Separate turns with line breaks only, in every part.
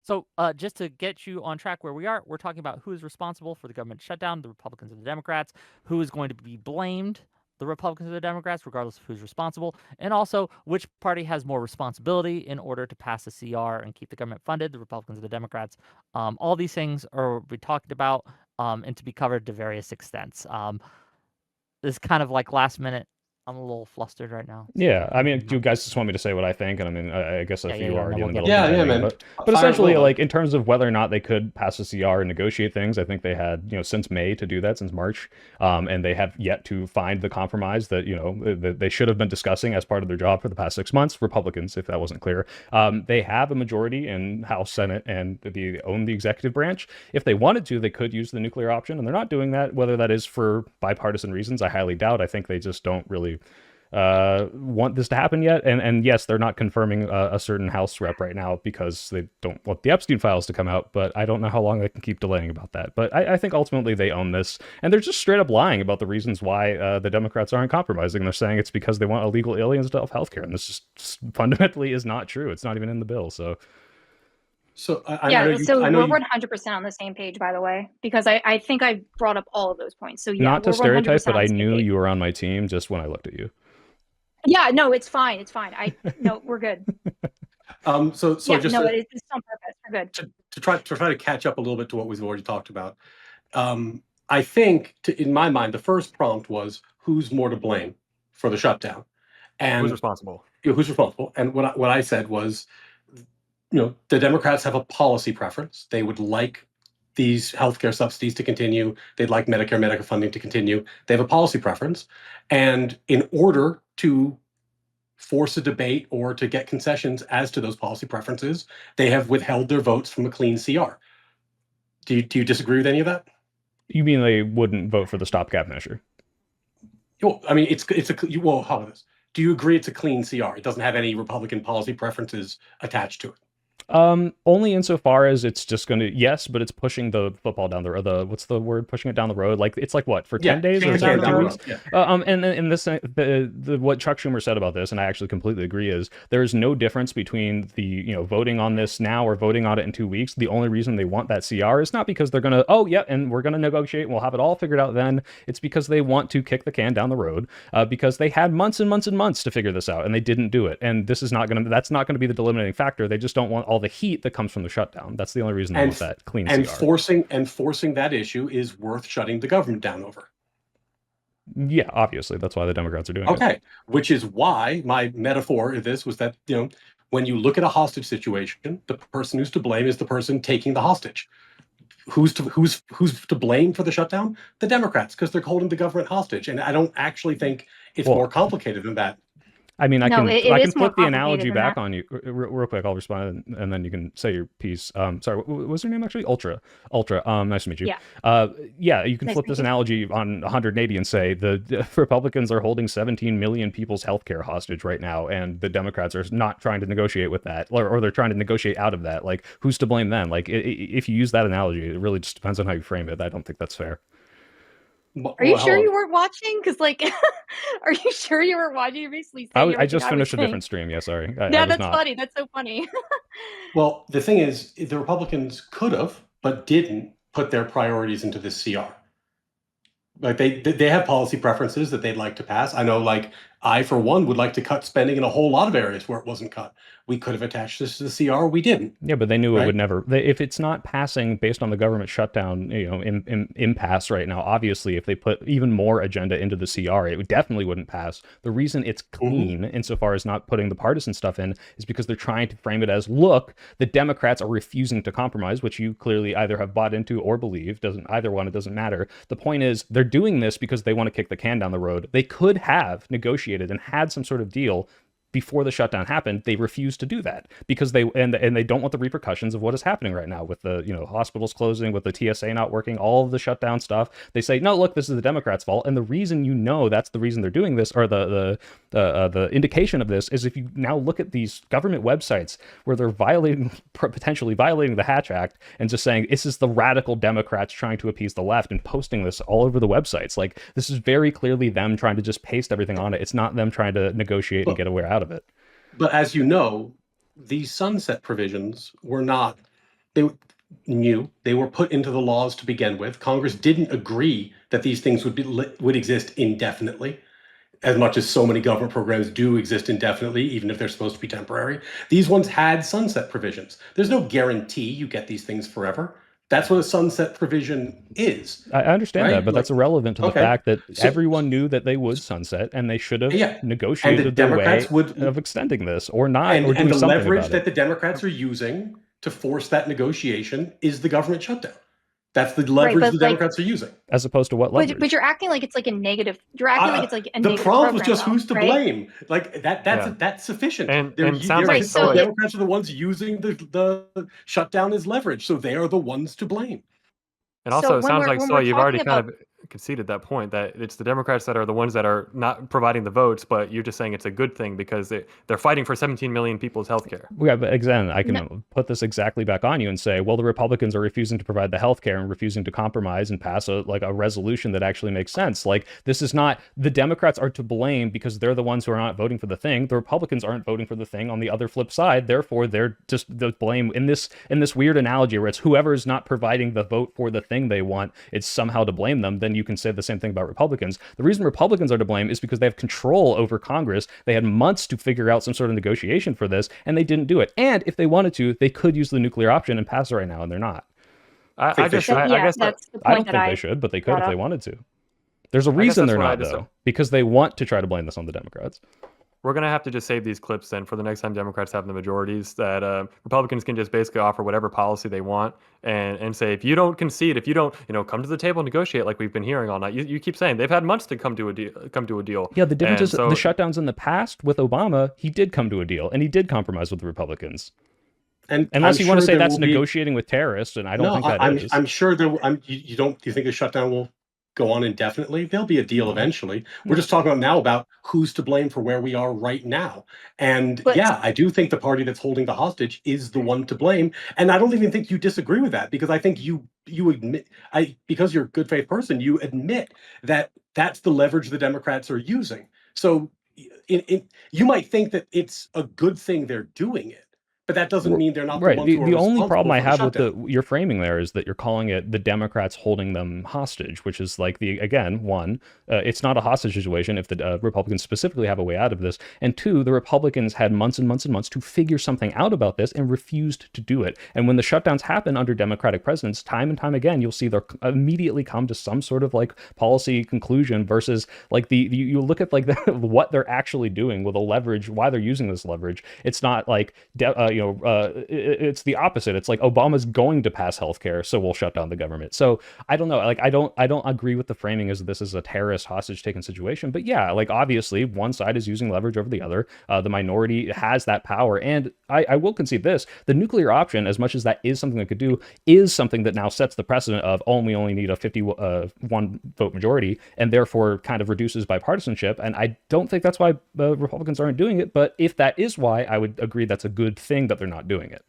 So just to get you on track where we are, we're talking about who is responsible for the government shutdown, the Republicans or the Democrats, who is going to be blamed, the Republicans or the Democrats, regardless of who's responsible, and also which party has more responsibility in order to pass the CR and keep the government funded, the Republicans or the Democrats. All these things are we talked about and to be covered to various extents. This is kind of like last minute. I'm a little flustered right now. So
Yeah, I mean, do you guys just want me to say what I think? And I mean, I guess if you
yeah.
are
And then
already in
we'll
the
get
middle of
into
Yeah,
it.
yeah,
defending,
man.
but
Fire at will,
essentially,
bud.
like in terms of whether or not they could pass a CR and negotiate things, I think they had, since May to do that, since March, and they have yet to find the compromise that that they should have been discussing as part of their job for the past 6 months. Republicans, if that wasn't clear, they have a majority in House, Senate, and they own the executive branch. If they wanted to, they could use the nuclear option, and they're not doing that. Whether that is for bipartisan reasons, I highly doubt. I think they just don't really want this to happen yet. And yes, they're not confirming a certain House rep right now because they don't want the Epstein files to come out, but I don't know how long they can keep delaying about that. But I think ultimately they own this, and they're just straight up lying about the reasons why the Democrats aren't compromising. They're saying it's because they want illegal aliens to have healthcare, and this just fundamentally is not true. It's not even in the bill. So
I
Yeah,
know
so
I know
we're
you.
100% on the same page, by the way, because I think I brought up all of those points. So yeah,
not to
we're
stereotype,
100%
but
on
I
the same
knew
page.
you were on my team just when I looked at you.
Yeah, no, it's fine. It's fine. No, we're good.
So
Yeah,
just
no, it's on purpose. We're good.
to try to catch up a little bit to what we've already talked about. I think, in my mind, the first prompt was who's more to blame for the shutdown,
Who's
and
responsible?
who's responsible. And what I said was, the Democrats have a policy preference. They would like these healthcare subsidies to continue. They'd like Medicare, Medicaid funding to continue. They have a policy preference, and in order to force a debate or to get concessions as to those policy preferences, they have withheld their votes from a clean CR. Do you disagree with any of that?
You mean they wouldn't vote for the stopgap measure?
Well, I mean, well, how about this? Do you agree it's a clean CR? It doesn't have any Republican policy preferences attached to it.
Only insofar as it's just going to, yes, but it's pushing the football down the road. What's the word? Pushing it down the road. Like it's like what for 10 days or
kicking it down the
2
road.
weeks?
Yeah.
And in this, what Chuck Schumer said about this, and I actually completely agree, is there is no difference between the voting on this now or voting on it in 2 weeks. The only reason they want that CR is not because they're gonna and we're gonna negotiate and we'll have it all figured out then. It's because they want to kick the can down the road because they had months and months and months to figure this out and they didn't do it. And this is not gonna that's not gonna be the delimiting factor. They just don't want all the heat that comes from the shutdown. That's the only reason they want that clean
and
CR.
Forcing that issue is worth shutting the government down over.
Yeah, obviously that's why the Democrats are doing it.
Okay, which is why my metaphor of this was that when you look at a hostage situation, the person who's to blame is the person taking the hostage. Who's to blame for the shutdown? The Democrats, because they're holding the government hostage. And I don't actually think it's more complicated than that.
I mean, I
No,
can
it
I
is
can
more
flip the
complicated
analogy
than
back
that.
on you real quick. I'll respond and then you can say your piece. Sorry, what was her name actually? Ultra. Nice to meet you.
Yeah.
Yeah, you can
Nice
flip
to
this
meet you.
analogy on 180 and say the Republicans are holding 17 million people's healthcare hostage right now, and the Democrats are not trying to negotiate with that, or they're trying to negotiate out of that. Like, who's to blame then? Like, if you use that analogy, it really just depends on how you frame it. I don't think that's fair.
Are you sure you weren't watching? Because are you sure you were watching? You're basically saying
I just finished a
saying.
different stream. Yeah, sorry. I
Yeah,
was
that's
not.
funny. That's so funny.
Well, the thing is, the Republicans could have, but didn't put their priorities into this CR. Like they have policy preferences that they'd like to pass. I know, like I for one would like to cut spending in a whole lot of areas where it wasn't cut. We could have attached this to the CR. We didn't.
Yeah, but they knew
Right?
it would never. If it's not passing based on the government shutdown, impasse right now. Obviously, if they put even more agenda into the CR, it definitely wouldn't pass. The reason it's clean, insofar as not putting the partisan stuff in, is because they're trying to frame it as, look, the Democrats are refusing to compromise, which you clearly either have bought into or believe. Either one, it doesn't matter. The point is, they're doing this because they want to kick the can down the road. They could have negotiated and had some sort of deal before the shutdown happened. They refused to do that because they don't want the repercussions of what is happening right now with the hospitals closing, with the TSA not working, all of the shutdown stuff. They say, no, look, this is the Democrats' fault, and the reason that's the reason they're doing this, or the indication of this, is if you now look at these government websites where they're potentially violating the Hatch Act and just saying this is the radical Democrats trying to appease the left and posting this all over the websites. Like, this is very clearly them trying to just paste everything on it. It's not them trying to negotiate and get a way out of it.
But as you know, these sunset provisions were not they knew they were put into the laws to begin with. Congress didn't agree that these things would exist indefinitely, as much as so many government programs do exist indefinitely, even if they're supposed to be temporary. These ones had sunset provisions. There's no guarantee you get these things forever. That's what a sunset provision is.
I understand
right?
that, but that's irrelevant to the fact that
So-
everyone knew that they would sunset, and they should have
Yeah.
negotiated their way of extending this, or not, or doing
and the
something
leverage
about
that
it.
the Democrats are using to force that negotiation is the government shutdown. That's the leverage the Democrats are using.
As opposed to what leverage?
But you're acting like it's like a negative. You're acting like it's like a negative.
The prompt was just
though,
who's to
right?
blame. Like that's sufficient.
And
the Democrats are the ones using the shutdown as leverage, so they are the ones to blame.
And also, it sounds like, Soy, you've already kind of conceded that point, that it's the Democrats that are the ones that are not providing the votes, but you're just saying it's a good thing because they're fighting for 17 million people's health care.
Yeah, but again, I can put this exactly back on you and say, well, the Republicans are refusing to provide the health care and refusing to compromise and pass a resolution that actually makes sense. Like, this is not, the Democrats are to blame because they're the ones who are not voting for the thing. The Republicans aren't voting for the thing on the other flip side. Therefore, they're just the blame in this weird analogy where it's whoever is not providing the vote for the thing they want, it's somehow to blame them. Then you can say the same thing about Republicans. The reason Republicans are to blame is because they have control over Congress. They had months to figure out some sort of negotiation for this, and they didn't do it. And if they wanted to, they could use the nuclear option and pass it right now, and they're not.
I guess
that's the point.
I don't think they should, but they could if they wanted to. There's a reason they're not, though, because they want to try to blame this on the Democrats.
We're going to have to just save these clips then for the next time Democrats have the majorities, that Republicans can just basically offer whatever policy they want and say, if you don't concede, if you don't, come to the table and negotiate like we've been hearing all night. You keep saying they've had months to come to a deal.
Yeah, the difference is the shutdowns in the past with Obama, he did come to a deal and he did compromise with the Republicans.
And
unless you want to say that's negotiating with terrorists, and I don't think that is.
I'm sure there. You don't. Do you think the shutdown will go on indefinitely? There'll be a deal eventually. We're just talking about now about who's to blame for where we are right now. And I do think the party that's holding the hostage is the one to blame. And I don't even think you disagree with that, because I think you admit, because you're a good faith person, you admit that that's the leverage the Democrats are using. So you might think that it's a good thing they're doing it, but that doesn't mean they're not the ones who are
the only problem I have
with
your framing there is that you're calling it the Democrats holding them hostage, which is like it's not a hostage situation if the Republicans specifically have a way out of this, and two, the Republicans had months and months and months to figure something out about this and refused to do it. And when the shutdowns happen under Democratic presidents, time and time again, you'll see they'll immediately come to some sort of like policy conclusion versus like you look at like what they're actually doing with the leverage, why they're using this leverage. It's not like it's the opposite. It's like Obama's going to pass healthcare, so we'll shut down the government. So I don't know. Like I don't agree with the framing as this is a terrorist hostage taking situation. But yeah, like obviously one side is using leverage over the other. The minority has that power, and I will concede this: the nuclear option, as much as that is something that could do, is something that now sets the precedent of we only need a 51 vote majority, and therefore kind of reduces bipartisanship. And I don't think that's why Republicans aren't doing it. But if that is why, I would agree that's a good thing that they're not doing it.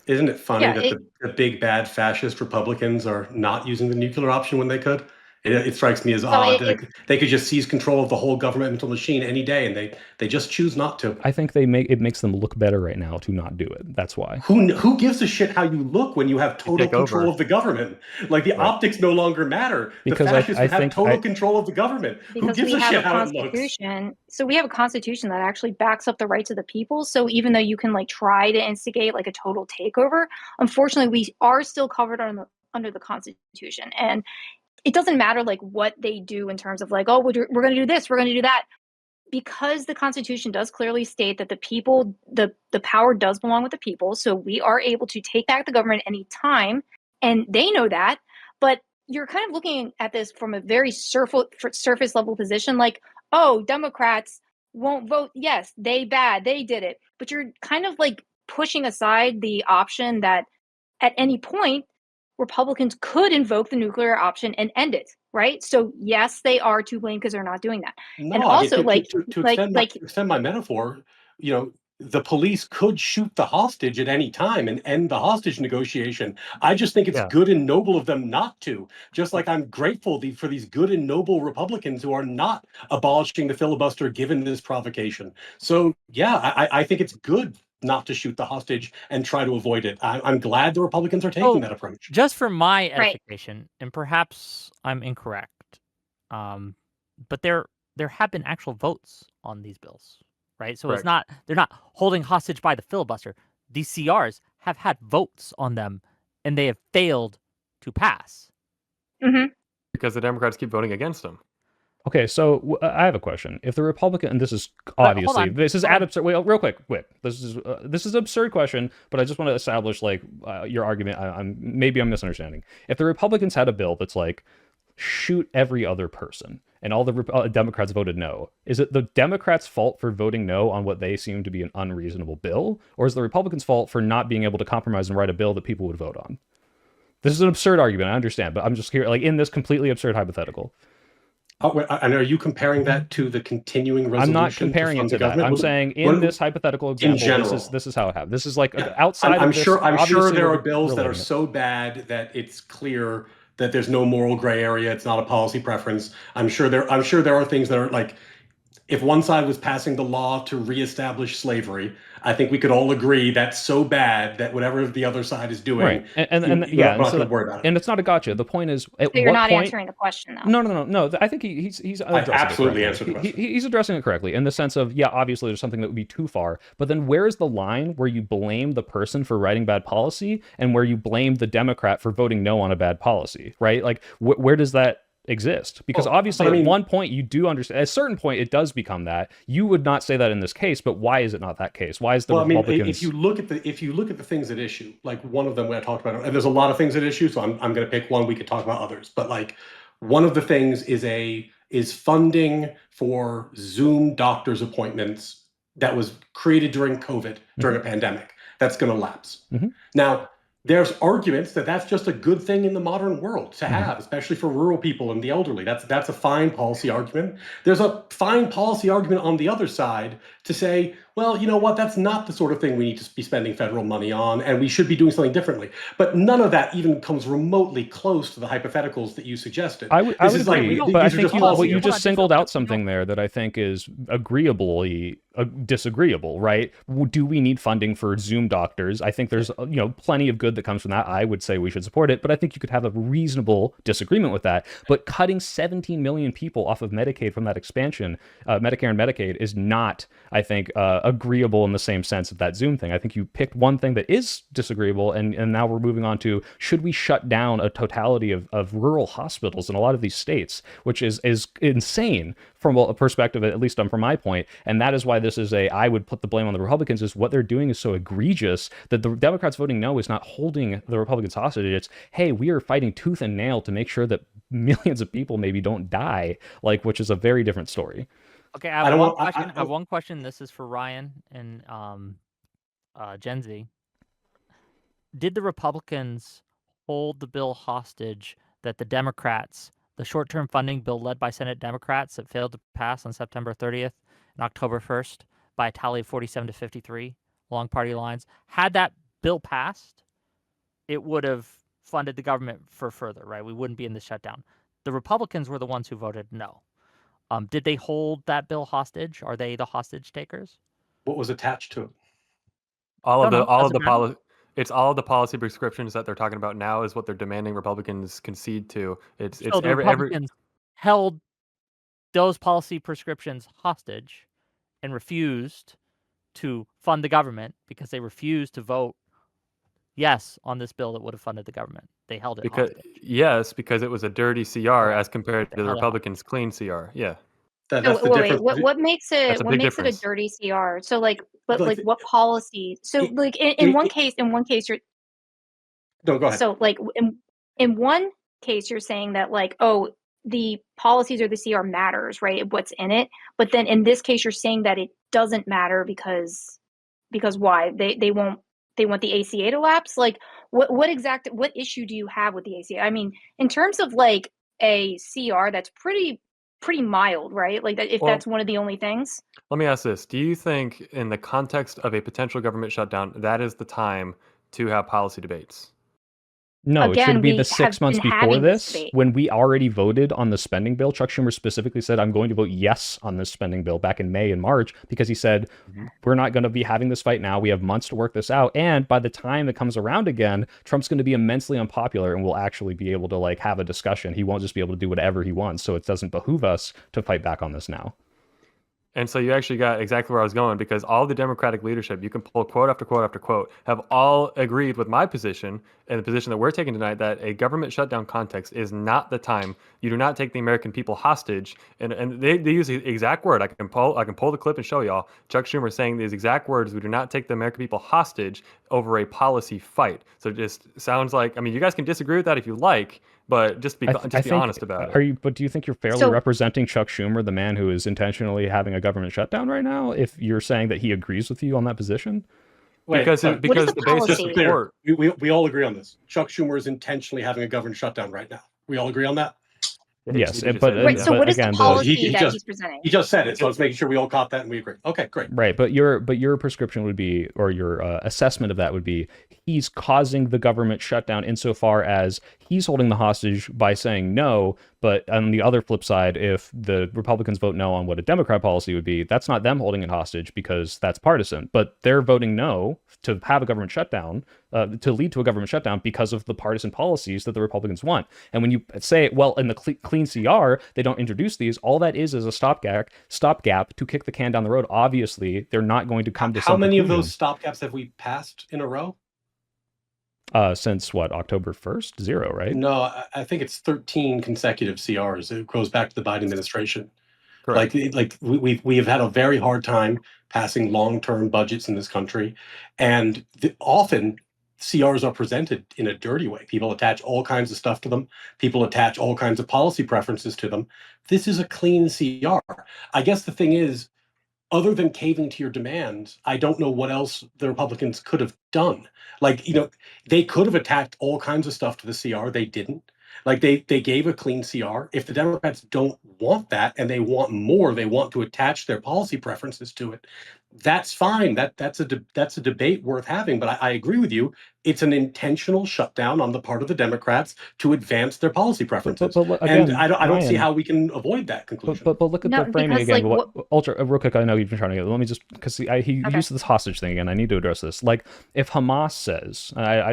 Isn't it funny that the big bad fascist Republicans are not using the nuclear option when they could? It strikes me as odd that they could just seize control of the whole governmental machine any day, and they just choose not to.
I think it makes them look better right now to not do it. That's why.
Who gives a shit how you look when you have total control of the government? Like the optics no longer matter.
Because
the fascists have total control of the government. Who gives a shit how it looks?
So we have a constitution that actually backs up the rights of the people. So even though you can like try to instigate like a total takeover, unfortunately we are still covered under the Constitution. And it doesn't matter like what they do in terms of like, oh, we're going to do this, we're going to do that, because the Constitution does clearly state that the people, the power does belong with the people. So we are able to take back the government any time, and they know that. But you're kind of looking at this from a very surface level position, like, oh, Democrats won't vote. Yes, they did it. But you're kind of like pushing aside the option that at any point Republicans could invoke the nuclear option and end it, right? So yes, they are to blame because they're not doing that.
No,
and also,
to extend my metaphor, the police could shoot the hostage at any time and end the hostage negotiation. I just think it's good and noble of them not to. Just like I'm grateful for these good and noble Republicans who are not abolishing the filibuster given this provocation. So yeah, I think it's good not to shoot the hostage and try to avoid it. I'm glad the Republicans are taking that approach.
Just for my
Right.
edification, and perhaps I'm incorrect, but there have been actual votes on these bills, right? So
Correct.
they're not holding hostage by the filibuster. These CRs have had votes on them, and they have failed to pass.
Hmm.
Because the Democrats keep voting against them.
Okay, so I have a question. If the Republican, and this is
hold
obviously
on,
this is
hold
ad
on.
absurd. Wait, real quick. This is an absurd question, but I just want to establish like your argument. Maybe I'm misunderstanding. If the Republicans had a bill that's like shoot every other person, and all the Democrats voted no, is it the Democrats' fault for voting no on what they seem to be an unreasonable bill, or is the Republicans' fault for not being able to compromise and write a bill that people would vote on? This is an absurd argument, I understand, but I'm just here like in this completely absurd hypothetical.
And are you comparing that to the continuing resolution?
I'm not comparing it to that. I'm saying in this hypothetical example, this is how it happened. This is like outside
I'm
of this.
sure there
we're
are bills that are
relating it.
so bad that it's clear that there's no moral gray area. It's not a policy preference. I'm sure there are things that are like, if one side was passing the law to reestablish slavery, I think we could all agree that's so bad that whatever the other side is doing,
Right. And
we're not going to worry about it.
And it's not a gotcha. The point is, at
So you're
what
not
point?
answering the question, though.
No. I think he's addressing
absolutely
it
answered the
correctly.
question.
He's addressing it correctly in the sense of, yeah, obviously there's something that would be too far, but then where's the line where you blame the person for writing bad policy and where you blame the Democrat for voting no on a bad policy, right? Like, where does that exist? Because obviously at one point you do understand, at a certain point it does become that. You would not say that in this case, but why is it not that case? Why is the Republicans...
if you look at the things at issue, like one of them I talked about, and there's a lot of things at issue, so I'm going to pick one. We could talk about others, but like one of the things is funding for Zoom doctor's appointments that was created during COVID, during a pandemic. That's going to lapse. Now, there's arguments that that's just a good thing in the modern world to have, especially for rural people and the elderly. That's a fine policy argument. There's a fine policy argument on the other side to say, well, you know what, that's not the sort of thing we need to be spending federal money on, and we should be doing something differently. But none of that even comes remotely close to the hypotheticals that you suggested.
I would agree, but I think you just singled out something there that I think is agreeably disagreeable, right? Do we need funding for Zoom doctors? I think there's plenty of good that comes from that. I would say we should support it, but I think you could have a reasonable disagreement with that. But cutting 17 million people off of Medicaid from that expansion, Medicare and Medicaid, is not, I think, agreeable in the same sense of that Zoom thing. I think you picked one thing that is disagreeable, and now we're moving on to, should we shut down a totality of rural hospitals in a lot of these states, which is insane from a perspective, at least from my point. And that is why this is I would put the blame on the Republicans, is what they're doing is so egregious that the Democrats voting no is not holding the Republicans hostage. It's, hey, we are fighting tooth and nail to make sure that millions of people maybe don't die, which is a very different story.
Okay, I have one question. This is for Ryan and Gen Z. Did the Republicans hold the bill hostage that the Democrats, the short-term funding bill led by Senate Democrats that failed to pass on September 30th and October 1st by a tally of 47 to 53 along party lines, had that bill passed, it would have funded the government for further, right? We wouldn't be in the shutdown. The Republicans were the ones who voted no. Did they hold that bill hostage? Are they the hostage takers?
What was attached to it?
It's all of the policy prescriptions that they're talking about now is what they're demanding Republicans concede to.
So the Republicans held those policy prescriptions hostage and refused to fund the government because they refused to vote yes on this bill that would have funded the government. They held it hostage.
Yes, because it was a dirty CR as compared to the Republicans' clean CR. Yeah.
That's the difference.
What makes it a dirty CR? So what policy? So in one case you're
No, go ahead.
So in one case you're saying that the policies or the CR matters, right? What's in it. But then in this case you're saying that it doesn't matter because why? They want the ACA to lapse? What issue do you have with the ACA? I mean, in terms of a CR that's pretty mild, right? That's one of the only things.
Let me ask this. Do you think in the context of a potential government shutdown, that is the time to have policy debates?
No, it should
Again,
be
we
the
have
6 months
been
before
having this
this,
debate.
when we already voted on the spending bill. Chuck Schumer specifically said, I'm going to vote yes on this spending bill back in May and March, because he said, we're not going to be having this fight now. We have months to work this out. And by the time it comes around again, Trump's going to be immensely unpopular and we'll actually be able to like have a discussion. He won't just be able to do whatever he wants. So it doesn't behoove us to fight back on this now.
And so you actually got exactly where I was going, because all the Democratic leadership, you can pull quote after quote after quote, have all agreed with my position and the position that we're taking tonight, that a government shutdown context is not the time. You do not take the American people hostage. And they use the exact word. I can pull the clip and show y'all. Chuck Schumer saying these exact words: we do not take the American people hostage over a policy fight. So it just sounds like, I mean, you guys can disagree with that if you like, but just be honest about it.
But do you think you're fairly
So-
representing Chuck Schumer, the man who is intentionally having a government shutdown right now, if you're saying that he agrees with you on that position?
Wait,
Because
sorry.
because
the
the basic
Just to be clear,
support.
we all agree on this. Chuck Schumer is intentionally having a government shutdown right now. We all agree on that?
Yes,
You just
but
said
Right.
that,
So
but
what is
again,
the
the-
policy
He
that
just-
he's presenting?
He just said it, so I was making sure we all caught that and we agree. Okay, great.
Right, but your prescription would be, or your assessment of that would be, he's causing the government shutdown insofar as he's holding the hostage by saying no. But on the other flip side, if the Republicans vote no on what a Democrat policy would be, that's not them holding it hostage because that's partisan. But they're voting no to have a government shutdown, to lead to a government shutdown because of the partisan policies that the Republicans want. And when you say, well, in the clean CR, they don't introduce these, all that is a stopgap to kick the can down the road. Obviously, they're not going to come to
How
some
many of
conclusion.
those stopgaps have we passed in a row?
Since what, October 1st? 0, right?
No, I think it's 13 consecutive CRs. It goes back to the Biden administration.
Correct.
Like we have had a very hard time passing long-term budgets in this country, and often CRs are presented in a dirty way. People attach all kinds of stuff to them. People attach all kinds of policy preferences to them. This is a clean CR. I guess the thing is, other than caving to your demands, I don't know what else the Republicans could have done. Like, they could have attacked all kinds of stuff to the CR. They didn't. Like, they gave a clean CR. If the Democrats don't want that and they want more, they want to attach their policy preferences to it, that's fine. That's a debate worth having. But I agree with you. It's an intentional shutdown on the part of the Democrats to advance their policy preferences.
But again,
and I don't see
Ryan,
how we can avoid that conclusion.
But look at
No,
the framing
because,
again.
like,
Ultra, real quick, I know you've been trying to get. Let me just, because he
Okay.
used this hostage thing again. I need to address this. Like, if Hamas says,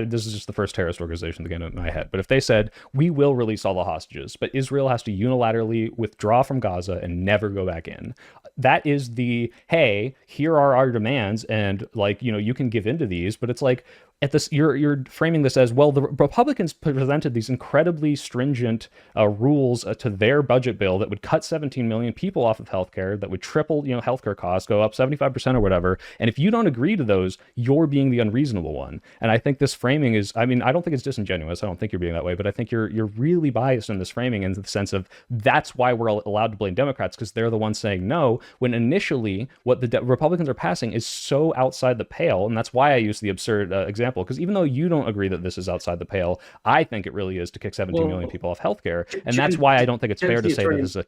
this is just the first terrorist organization that came in my head, but if they said we will release all the hostages, but Israel has to unilaterally withdraw from Gaza and never go back in, that is the, hey, here are our demands, and like, you can give into these, but it's like, at this, you're framing this as, well, the Republicans presented these incredibly stringent rules to their budget bill that would cut 17 million people off of healthcare, that would triple healthcare costs, go up 75% or whatever. And if you don't agree to those, you're being the unreasonable one. And I think this framing is, I mean, I don't think it's disingenuous. I don't think you're being that way, but I think you're really biased in this framing, in the sense of that's why we're allowed to blame Democrats, because they're the ones saying no, when initially what the Republicans are passing is so outside the pale. And that's why I use the absurd example, because even though you don't agree that this is outside the pale, I think it really is to kick 17 million people off healthcare, and that's why I don't think it's fair to say that this is a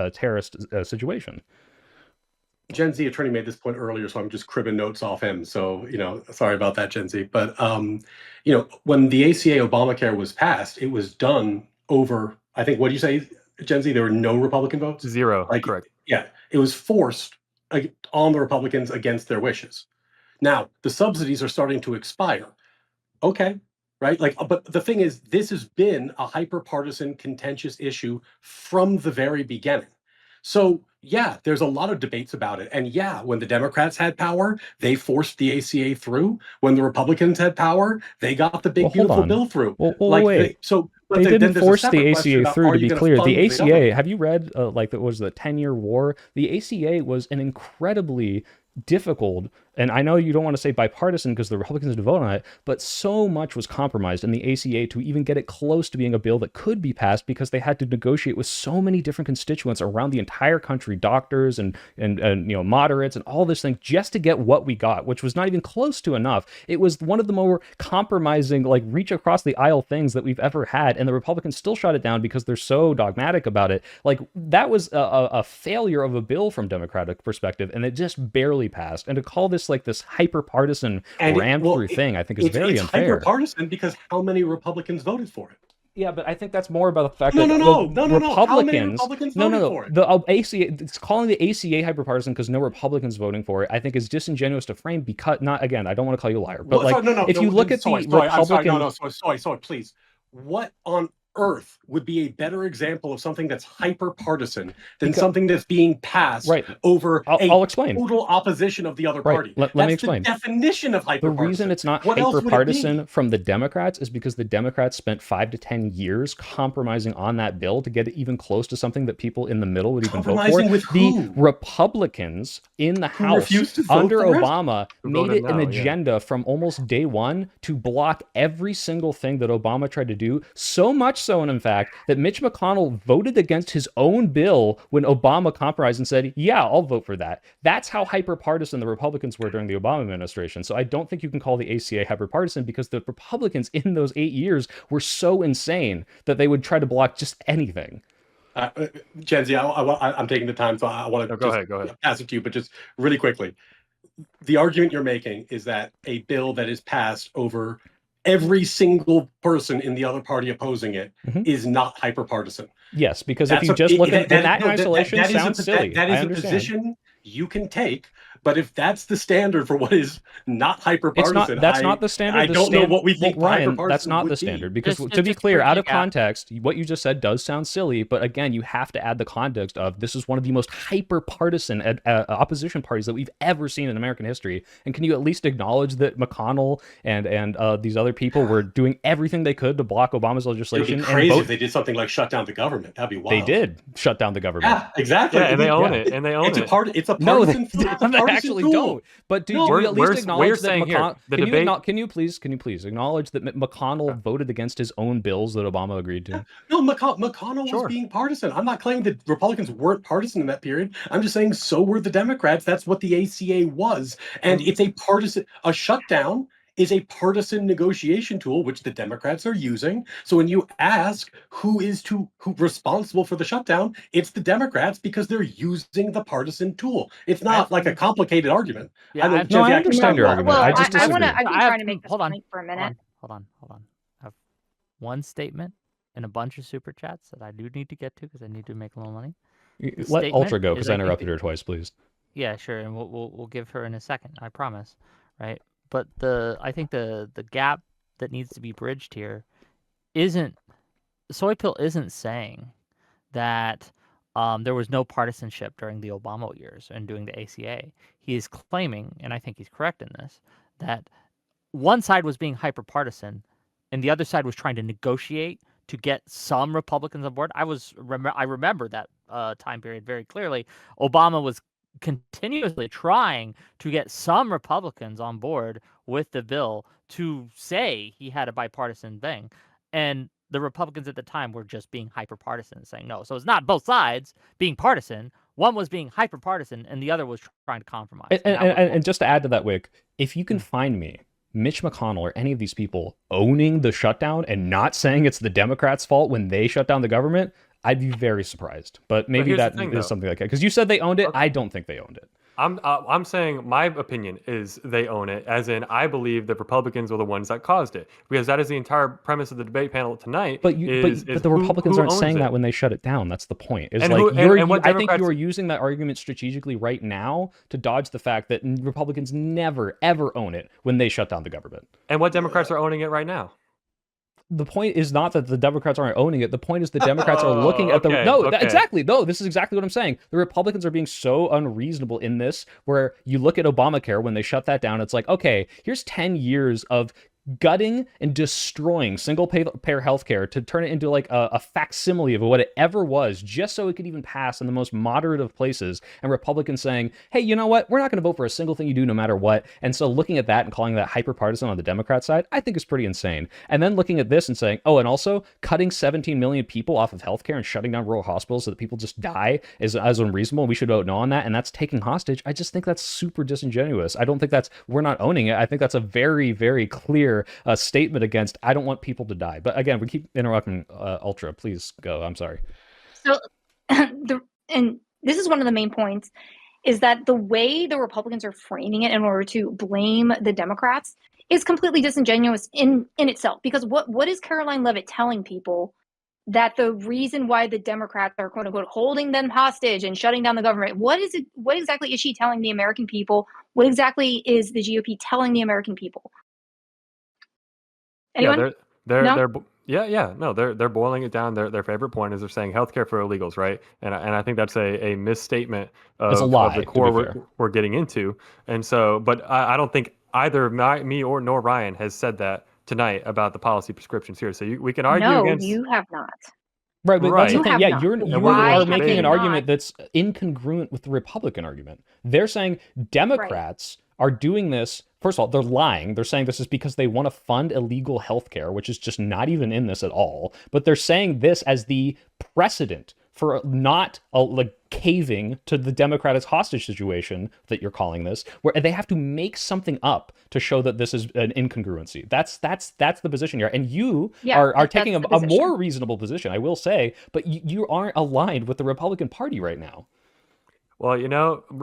terrorist situation.
Gen Z attorney made this point earlier, so I'm just cribbing notes off him. So, sorry about that, Gen Z. But, when the ACA Obamacare was passed, it was done over, I think, what do you say, Gen Z? There were no Republican votes?
0, correct.
Yeah, it was forced on the Republicans against their wishes. Now, the subsidies are starting to expire. Okay, right? But the thing is, this has been a hyper-partisan, contentious issue from the very beginning. So, yeah, there's a lot of debates about it. And yeah, when the Democrats had power, they forced the ACA through. When the Republicans had power, they got the big, beautiful bill through.
Well, wait. They didn't force the ACA through, to be clear. The ACA, have you read, what was the 10-year war? The ACA was an incredibly difficult, and I know you don't want to say bipartisan because the Republicans didn't vote on it, but so much was compromised in the ACA to even get it close to being a bill that could be passed, because they had to negotiate with so many different constituents around the entire country, doctors and moderates and all this thing, just to get what we got, which was not even close to enough. It was one of the more compromising, like, reach across the aisle things that we've ever had, and the Republicans still shot it down because they're so dogmatic about it. Like, that was a failure of a bill from Democratic perspective, and it just barely passed. And to call this this like this hyper partisan rammed through thing, I think is very unfair.
It's hyper partisan because how many Republicans voted for it?
Yeah, but I think that's more about the fact
No.
Republicans.
How many Republicans voted for it?
The ACA, it's calling the ACA hyperpartisan because no Republicans voting for it, I think is disingenuous to frame because again, I don't want to call you a liar, but if you look at the Republican,
sorry, please. What on earth would be a better example of something that's hyper partisan than something that's being passed over
I'll explain.
Total opposition of the other party?
Let me explain.
The definition of hyper partisan.
The reason it's not hyper partisan from the Democrats is because the Democrats spent 5 to 10 years compromising on that bill to get it even close to something that people in the middle would even vote for.
With
the Republicans in the House under Obama made it an agenda from almost day one to block every single thing that Obama tried to do, so much so, in fact, that Mitch McConnell voted against his own bill when Obama compromised and said, yeah, I'll vote for that. That's how hyper-partisan the Republicans were during the Obama administration. So I don't think you can call the ACA hyper-partisan because the Republicans in those 8 years were so insane that they would try to block just anything.
Jenzi, I'm taking the time, so I want to
go ahead.
Pass it to you, but just really quickly. The argument you're making is that a bill that is passed over every single person in the other party opposing it is not hyper-partisan.
Yes, because if you just look at that in isolation, sounds silly.
That is a position you can take, but if that's the standard for what is not hyper-partisan,
that's not the standard.
I don't know what we think.
Ryan, that's not the standard because to be clear, out of context, what you just said does sound silly. But again, you have to add the context of this is one of the most hyper-partisan opposition parties that we've ever seen in American history. And can you at least acknowledge that McConnell and these other people were doing everything they could to block Obama's legislation?
It'd be crazy if they did something like shut down the government. That'd be wild.
They did shut down the government.
Yeah, exactly.
Yeah, and they own it. And they own
it. It's a partisan tool.
They actually don't. But do you at least acknowledge that McConnell? Can you please acknowledge that McConnell voted against his own bills that Obama agreed to?
No, McConnell was being partisan. I'm not claiming that Republicans weren't partisan in that period. I'm just saying so were the Democrats. That's what the ACA was, and it's a partisan. A shutdown is a partisan negotiation tool, which the Democrats are using. So when you ask who responsible for the shutdown, it's the Democrats because they're using the partisan tool. It's not like a complicated argument.
Yeah, I understand your argument.
Well,
I just disagree.
I've been trying to make this point for a minute.
Hold on. I have one statement and a bunch of super chats that I do need to get to because I need to make a little money.
Let Ultra go because I interrupted her twice, please.
Yeah, sure, and we'll give her in a second. I promise, right? But I think the gap that needs to be bridged here isn't Soy Pill isn't saying that there was no partisanship during the Obama years and doing the ACA. He is claiming, and I think he's correct in this, that one side was being hyper-partisan and the other side was trying to negotiate to get some Republicans on board. I remember that time period very clearly. Obama was continuously trying to get some Republicans on board with the bill to say he had a bipartisan thing. And the Republicans at the time were just being hyper-partisan, saying no. So it's not both sides being partisan. One was being hyper-partisan and the other was trying to compromise.
And just to add to that, Wick, if you can find me Mitch McConnell or any of these people owning the shutdown and not saying it's the Democrats' fault when they shut down the government, I'd be very surprised. But maybe that is something like that. Because you said they owned it. Okay. I don't think they owned it.
I'm saying my opinion is they own it, as in I believe the Republicans were the ones that caused it, because that is the entire premise of the debate panel tonight.
But the Republicans aren't saying that when they shut it down. That's the point. It's I think you are using that argument strategically right now to dodge the fact that Republicans never ever own it when they shut down the government.
And what Democrats are owning it right now?
The point is not that the Democrats aren't owning it. The point is the Democrats are looking at exactly. No, this is exactly what I'm saying. The Republicans are being so unreasonable in this, where you look at Obamacare when they shut that down. It's like, okay, here's 10 years of gutting and destroying single-payer healthcare to turn it into like a facsimile of what it ever was, just so it could even pass in the most moderate of places. And Republicans saying, hey, you know what? We're not going to vote for a single thing you do no matter what. And so looking at that and calling that hyper-partisan on the Democrat side, I think is pretty insane. And then looking at this and saying, oh, and also cutting 17 million people off of healthcare and shutting down rural hospitals so that people just die is unreasonable. We should vote no on that. And that's taking hostage. I just think that's super disingenuous. I don't think we're not owning it. I think that's a very, very clear statement against, I don't want people to die. But again, we keep interrupting. Ultra, please go. I'm sorry.
So, and this is one of the main points. is that the way the Republicans are framing it in order to blame the Democrats is completely disingenuous in itself. Because what is Caroline Leavitt telling people? That the reason why the Democrats are quote unquote holding them hostage and shutting down the government, what exactly is she telling the American people? What exactly is the GOP telling the American people? Anyone?
They're boiling it down. Their favorite point is they're saying healthcare for illegals, right? And I think that's a misstatement
It's a
of
lie,
the
to be
core
fair.
we're getting into. And so, but I don't think either me nor Ryan has said that tonight about the policy prescriptions here. So we can argue
No,
against.
you have not.
Right, but that's
Right.
the
You
thing.
have
Yeah,
not.
you
Why
are
have
making
they
an
not?
argument that's incongruent with the Republican argument. They're saying Democrats are doing this. First of all, they're lying. They're saying this is because they want to fund illegal healthcare, which is just not even in this at all. But they're saying this as the precedent for not like caving to the Democrats' hostage situation that you're calling this, where they have to make something up to show that this is an incongruency. That's the position here, and you are taking a more reasonable position, I will say, but you aren't aligned with the Republican Party right now.
Well,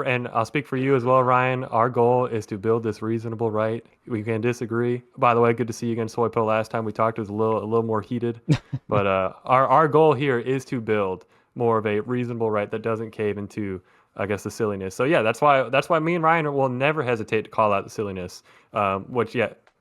and I'll speak for you as well, Ryan. Our goal is to build this reasonable right. We can disagree. By the way, good to see you again, Soypo. Last time we talked, it was a little more heated. But our goal here is to build more of a reasonable right that doesn't cave into, I guess, the silliness. So yeah, that's why me and Ryan will never hesitate to call out the silliness.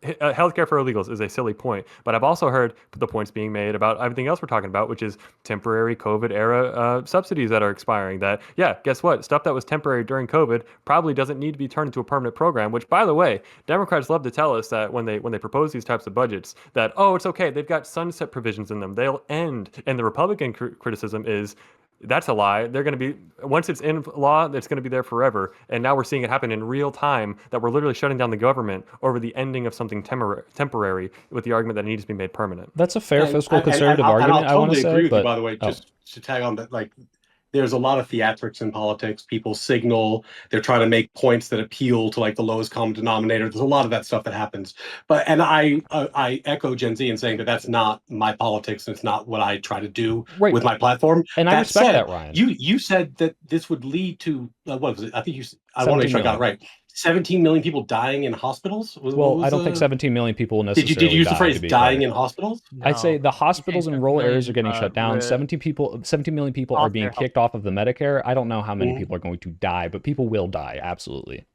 Healthcare for illegals is a silly point, but I've also heard the points being made about everything else we're talking about, which is temporary COVID era subsidies that are expiring. That, yeah, guess what? Stuff that was temporary during COVID probably doesn't need to be turned into a permanent program, which, by the way, Democrats love to tell us that when they propose these types of budgets that, oh, it's okay, they've got sunset provisions in them, they'll end. And the Republican criticism is, that's a lie. They're going to be, once it's in law, it's going to be there forever. And now we're seeing it happen in real time, that we're literally shutting down the government over the ending of something temporary with the argument that it needs to be made permanent.
That's a fair fiscal conservative argument,
I want to
say.
agree with
but,
you, by the way, just to tag on that, like, there's a lot of theatrics in politics. People signal, they're trying to make points that appeal to like the lowest common denominator. There's a lot of that stuff that happens. And I echo Gen Z in saying that that's not my politics, and it's not what I try to do with my platform.
And I respect that, Ryan.
You said that this would lead to what was it? I think I want to make sure I got it right. 17 million people dying in hospitals?
I don't think 17 million people necessarily
Did you use the phrase dying in hospitals?
No. I'd say the hospitals in rural areas are getting shut down. 17 million people are being kicked off of the Medicare. I don't know how many people are going to die, but people will die, absolutely.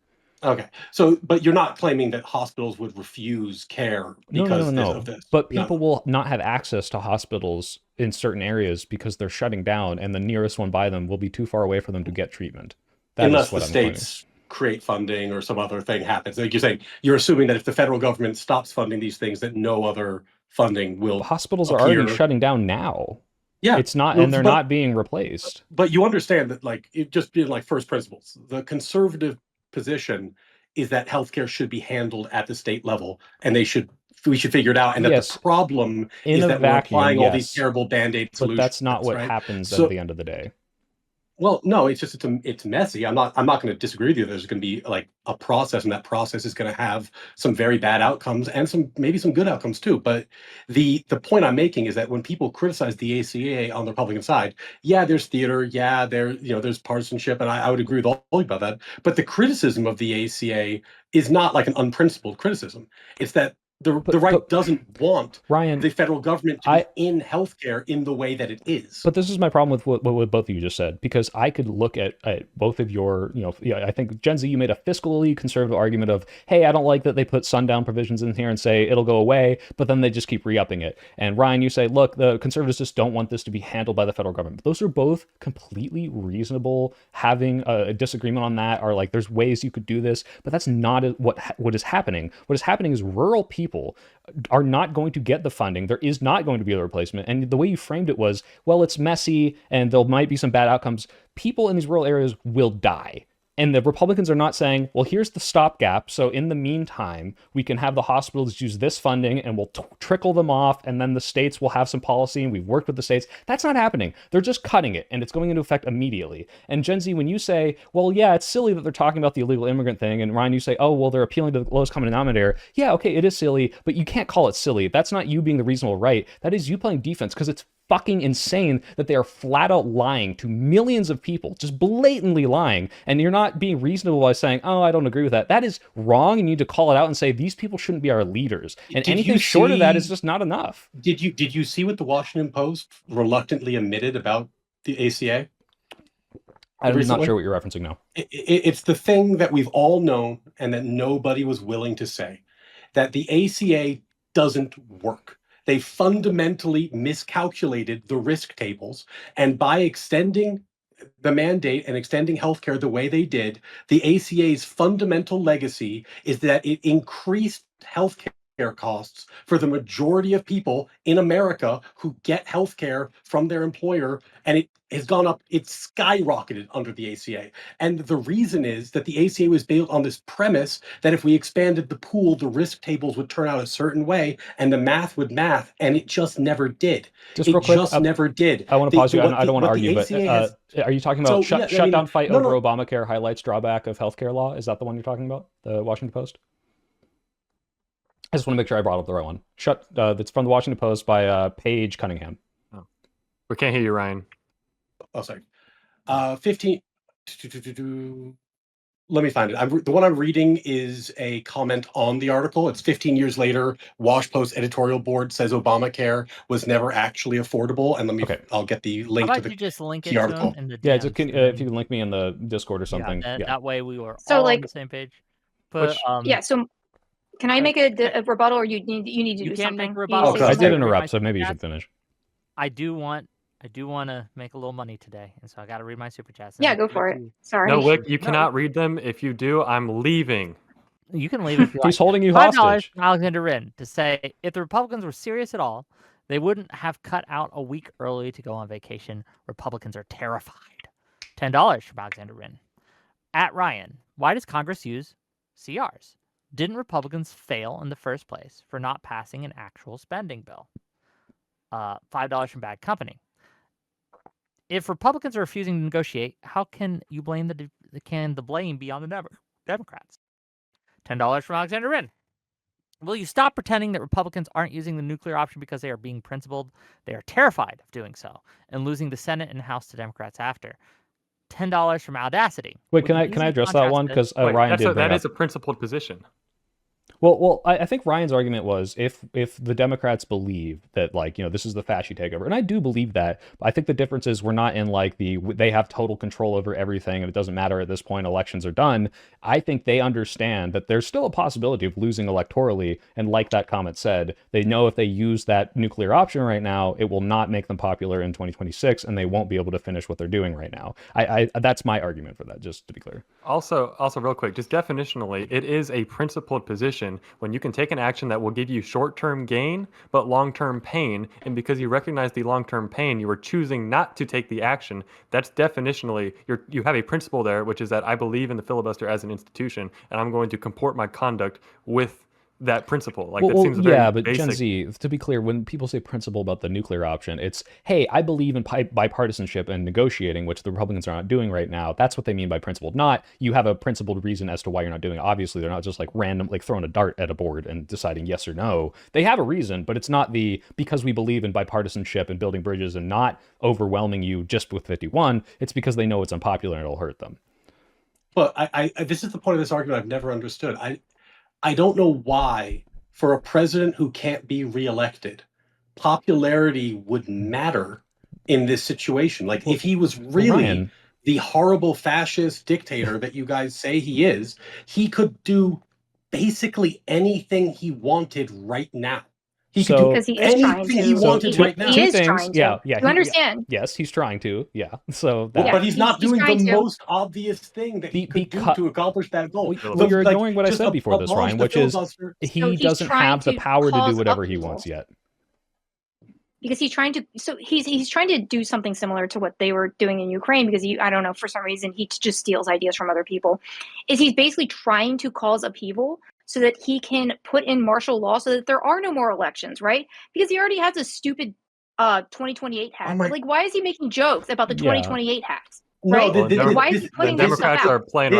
Okay. So, but you're not claiming that hospitals would refuse care because of this?
But people will not have access to hospitals in certain areas because they're shutting down, and the nearest one by them will be too far away for them to get treatment.
Unless the states create funding or some other thing happens. Like you're saying, you're assuming that if the federal government stops funding these things, that no other funding will.
Hospitals are already shutting down now.
Yeah,
it's not, and they're not being replaced.
But you understand that, like, it just being like first principles, the conservative position is that healthcare should be handled at the state level, and we should figure it out. And that the problem is that we're applying all these terrible band-aid solutions.
But that's not what happens at the end of the day.
Well, no, it's just it's messy. I'm not going to disagree with you. There's going to be like a process, and that process is going to have some very bad outcomes and maybe some good outcomes too. But the point I'm making is that when people criticize the ACA on the Republican side, yeah, there's theater, yeah, there's partisanship, and I would agree with all about that. But the criticism of the ACA is not like an unprincipled criticism. It's that the right doesn't want the federal government to be in healthcare in the way that it is.
But this is my problem with what both of you just said, because I could look at both of your, I think, Gen Z, you made a fiscally conservative argument of, hey, I don't like that they put sundown provisions in here and say it'll go away, but then they just keep re-upping it. And Ryan, you say, look, the conservatives just don't want this to be handled by the federal government. But those are both completely reasonable. Having a disagreement on that, are like, there's ways you could do this, but that's not what is happening. What is happening is rural people are not going to get the funding. There is not going to be a replacement. And the way you framed it was, well, it's messy and there might be some bad outcomes. People in these rural areas will die. And the Republicans are not saying, well, here's the stopgap. So in the meantime, we can have the hospitals use this funding and we'll trickle them off. And then the states will have some policy, and we've worked with the states. That's not happening. They're just cutting it, and it's going into effect immediately. And Gen Z, when you say, well, yeah, it's silly that they're talking about the illegal immigrant thing. And Ryan, you say, oh, well, they're appealing to the lowest common denominator. Yeah, okay, it is silly, but you can't call it silly. That's not you being the reasonable right. That is you playing defense, because it's fucking insane that they are flat out lying to millions of people, just blatantly lying, and you're not being reasonable by saying, oh, I don't agree with that. That is wrong. You need to call it out and say these people shouldn't be our leaders. And anything short of that is just not enough.
Did you see what the Washington Post reluctantly admitted about the ACA?
I'm not sure what you're referencing now.
It's the thing that we've all known and that nobody was willing to say, that the ACA doesn't work. They fundamentally miscalculated the risk tables, and by extending the mandate and extending healthcare the way they did, the ACA's fundamental legacy is that it increased healthcare costs for the majority of people in America who get healthcare from their employer, and it has gone up, it's skyrocketed under the ACA. And the reason is that the ACA was built on this premise that if we expanded the pool, the risk tables would turn out a certain way and the math would math, and it just never did.
Just real quick,
never did.
I want to pause you. I don't want to argue, but are you talking about shutdown fight over Obamacare highlights drawback of healthcare law? Is that the one you're talking about? The Washington Post? I just want to make sure I brought up the right one. That's from the Washington Post by Paige Cunningham.
Oh. We can't hear you, Ryan.
Oh, sorry. 15. Let me find it. The one I'm reading is a comment on the article. It's 15 years later. Wash Post editorial board says Obamacare was never actually affordable. And I'll get the link to the
just link
the article.
In the
yeah, if you can link me in the Discord or something.
That way we were all on the same page. But
so can I make a rebuttal, or you need to do something?
Make a rebuttal.
I did interrupt, so maybe you should finish.
I do want to make a little money today, and so I got to read my super chats.
Yeah, go for it. Sorry.
No, Wick, you cannot read them. If you do, I'm leaving.
You can leave if you like.
He's holding you
$5
hostage.
from Alexander Wren to say, if the Republicans were serious at all, they wouldn't have cut out a week early to go on vacation. Republicans are terrified. $10 from Alexander Wren. At Ryan, why does Congress use CRs? Didn't Republicans fail in the first place for not passing an actual spending bill? $5 from Bad Company. If Republicans are refusing to negotiate, how can you blame the blame be on the Democrats? $10 from Alexander Wren. Will you stop pretending that Republicans aren't using the nuclear option because they are being principled? They are terrified of doing so and losing the Senate and House to Democrats after. $10 from Audacity.
Wait, can I address that one? Because Ryan did.
That is a principled position.
Well, I think Ryan's argument was if the Democrats believe that, this is the fascist takeover, and I do believe that, but I think the difference is we're not in they have total control over everything and it doesn't matter at this point, elections are done. I think they understand that there's still a possibility of losing electorally, and like that comment said, they know if they use that nuclear option right now, it will not make them popular in 2026, and they won't be able to finish what they're doing right now. That's my argument for that, just to be clear.
Also real quick, just definitionally, it is a principled position when you can take an action that will give you short-term gain but long-term pain, and because you recognize the long-term pain, you are choosing not to take the action. That's definitionally, you have a principle there, which is that I believe in the filibuster as an institution, and I'm going to comport my conduct with that principle. That seems very
but
basic.
Gen Z, to be clear, when people say principle about the nuclear option, it's, hey, I believe in bipartisanship and negotiating, which the Republicans are not doing right now. That's what they mean by principled. Not you have a principled reason as to why you're not doing it. Obviously, they're not just random, throwing a dart at a board and deciding yes or no. They have a reason, but it's not because we believe in bipartisanship and building bridges and not overwhelming you just with 51. It's because they know it's unpopular and it'll hurt them.
Well, I this is the point of this argument I've never understood. I don't know why, for a president who can't be reelected, popularity would matter in this situation. If he was really the horrible fascist dictator that you guys say he is, he could do basically anything he wanted right now. He could do anything he wanted right now.
He is trying to.
Yeah.
You understand?
Yes, he's trying to. Yeah. So,
but he's not doing the most obvious thing that he could do to accomplish that goal.
Well, you're ignoring what I said before this, Ryan, which is he doesn't have the power to do whatever he wants yet.
Because he's trying to, he's trying to do something similar to what they were doing in Ukraine, because I don't know, for some reason he just steals ideas from other people. He's basically trying to cause upheaval so that he can put in martial law so that there are no more elections, right? Because he already has a stupid 2028 hack. Why is he making jokes about the 2028 hacks? Right? Why is he putting this stuff
Democrats are playing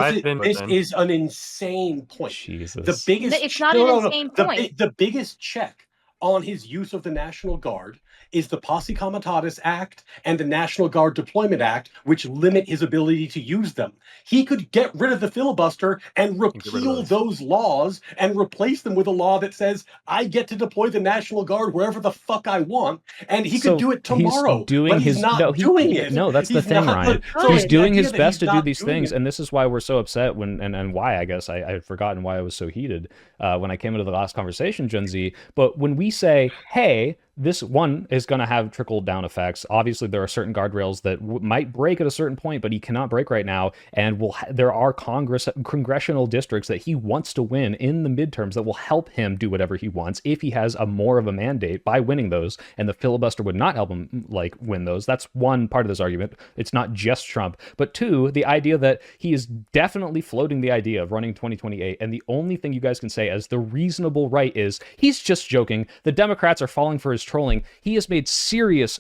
This is an insane point.
Jesus.
The biggest,
it's not an insane point.
The biggest check on his use of the National Guard is the Posse Comitatus Act and the National Guard Deployment Act, which limit his ability to use them. He could get rid of the filibuster and repeal those laws and replace them with a law that says, I get to deploy the National Guard wherever the fuck I want. And he could do it tomorrow, but he's not doing it.
No, that's the
He's
thing,
not-
Ryan.
so
He's
the
doing
idea
his
that
best
he's
to do
not
these
doing
things,
it-
and this is why we're so upset and why, I guess, I had forgotten why I was so heated when I came into the last conversation, Gen Z. But when we say, hey, this one is going to have trickle-down effects. Obviously, there are certain guardrails that might break at a certain point, but he cannot break right now. And there are congressional districts that he wants to win in the midterms that will help him do whatever he wants if he has a more of a mandate by winning those. And the filibuster would not help him win those. That's one part of this argument. It's not just Trump. But two, the idea that he is definitely floating the idea of running 2028. And the only thing you guys can say as the reasonable right is he's just joking. The Democrats are falling for his trolling. He has made serious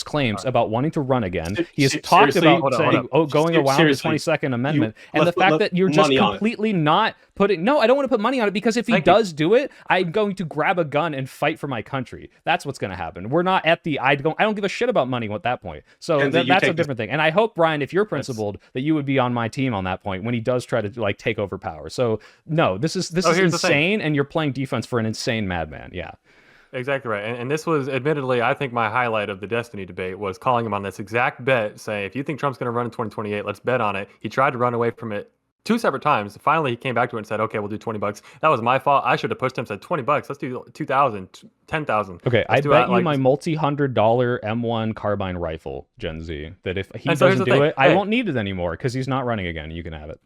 claims about wanting to run again. He has talked about saying, going around the 22nd Amendment. And the fact that you're just completely not putting... No, I don't want to put money on it, because if he does do it, I'm going to grab a gun and fight for my country. That's what's going to happen. We're not at the... I don't give a shit about money at that point. So that's a different thing. And I hope, Brian, if you're principled, that you would be on my team on that point when he does try to take over power. So no, this is insane, and you're playing defense for an insane madman. Yeah.
Exactly right. And this was admittedly, I think, my highlight of the Destiny debate was calling him on this exact bet, saying, if you think Trump's going to run in 2028, let's bet on it. He tried to run away from it 2 separate times. Finally, he came back to it and said, okay, we'll do $20. That was my fault. I should have pushed him, said $20. Let's do 2,000, 10,000.
Okay, I bet you my multi-$100 M1 carbine rifle, Gen Z, that if he doesn't do it, I won't need it anymore because he's not running again. You can have it.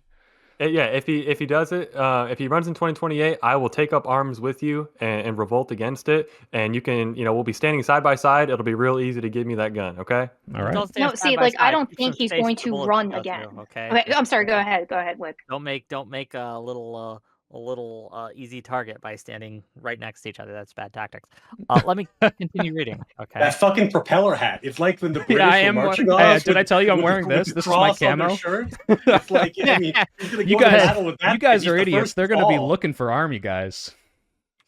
Yeah, if he does it, if he runs in 2028, I will take up arms with you and revolt against it. And you can, we'll be standing side by side. It'll be real easy to give me that gun. Okay.
All right.
No, see, I don't think he's going to run again. Okay. I'm sorry. Go ahead, Wick.
Don't make a little easy target by standing right next to each other. That's bad tactics. Let me continue reading. Okay.
That fucking propeller hat. It's like when the British were marching on us.
Did I tell you I'm wearing this? This is my camo.
It's like, I mean,
you guys are idiots. They're going to be looking for army guys.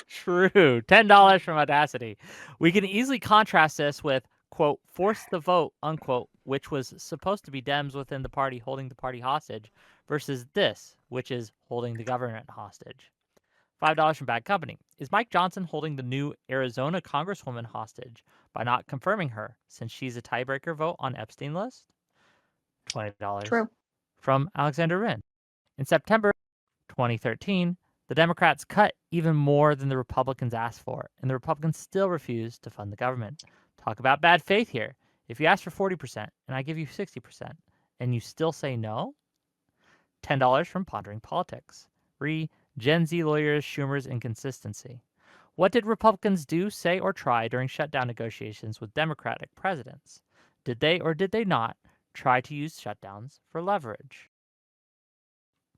True. $10 from Audacity. We can easily contrast this with, quote, force the vote, unquote, which was supposed to be Dems within the party holding the party hostage, versus this, which is holding the government hostage. $5 from Bad Company. Is Mike Johnson holding the new Arizona Congresswoman hostage by not confirming her, since she's a tiebreaker vote on Epstein list? $20
True.
From Alexander Wynn. In September 2013, the Democrats cut even more than the Republicans asked for, and the Republicans still refused to fund the government. Talk about bad faith here. If you ask for 40% and I give you 60% and you still say no, $10 from Pondering Politics. Gen Z lawyers Schumer's inconsistency. What did Republicans do, say, or try during shutdown negotiations with Democratic presidents? Did they or did they not try to use shutdowns for leverage?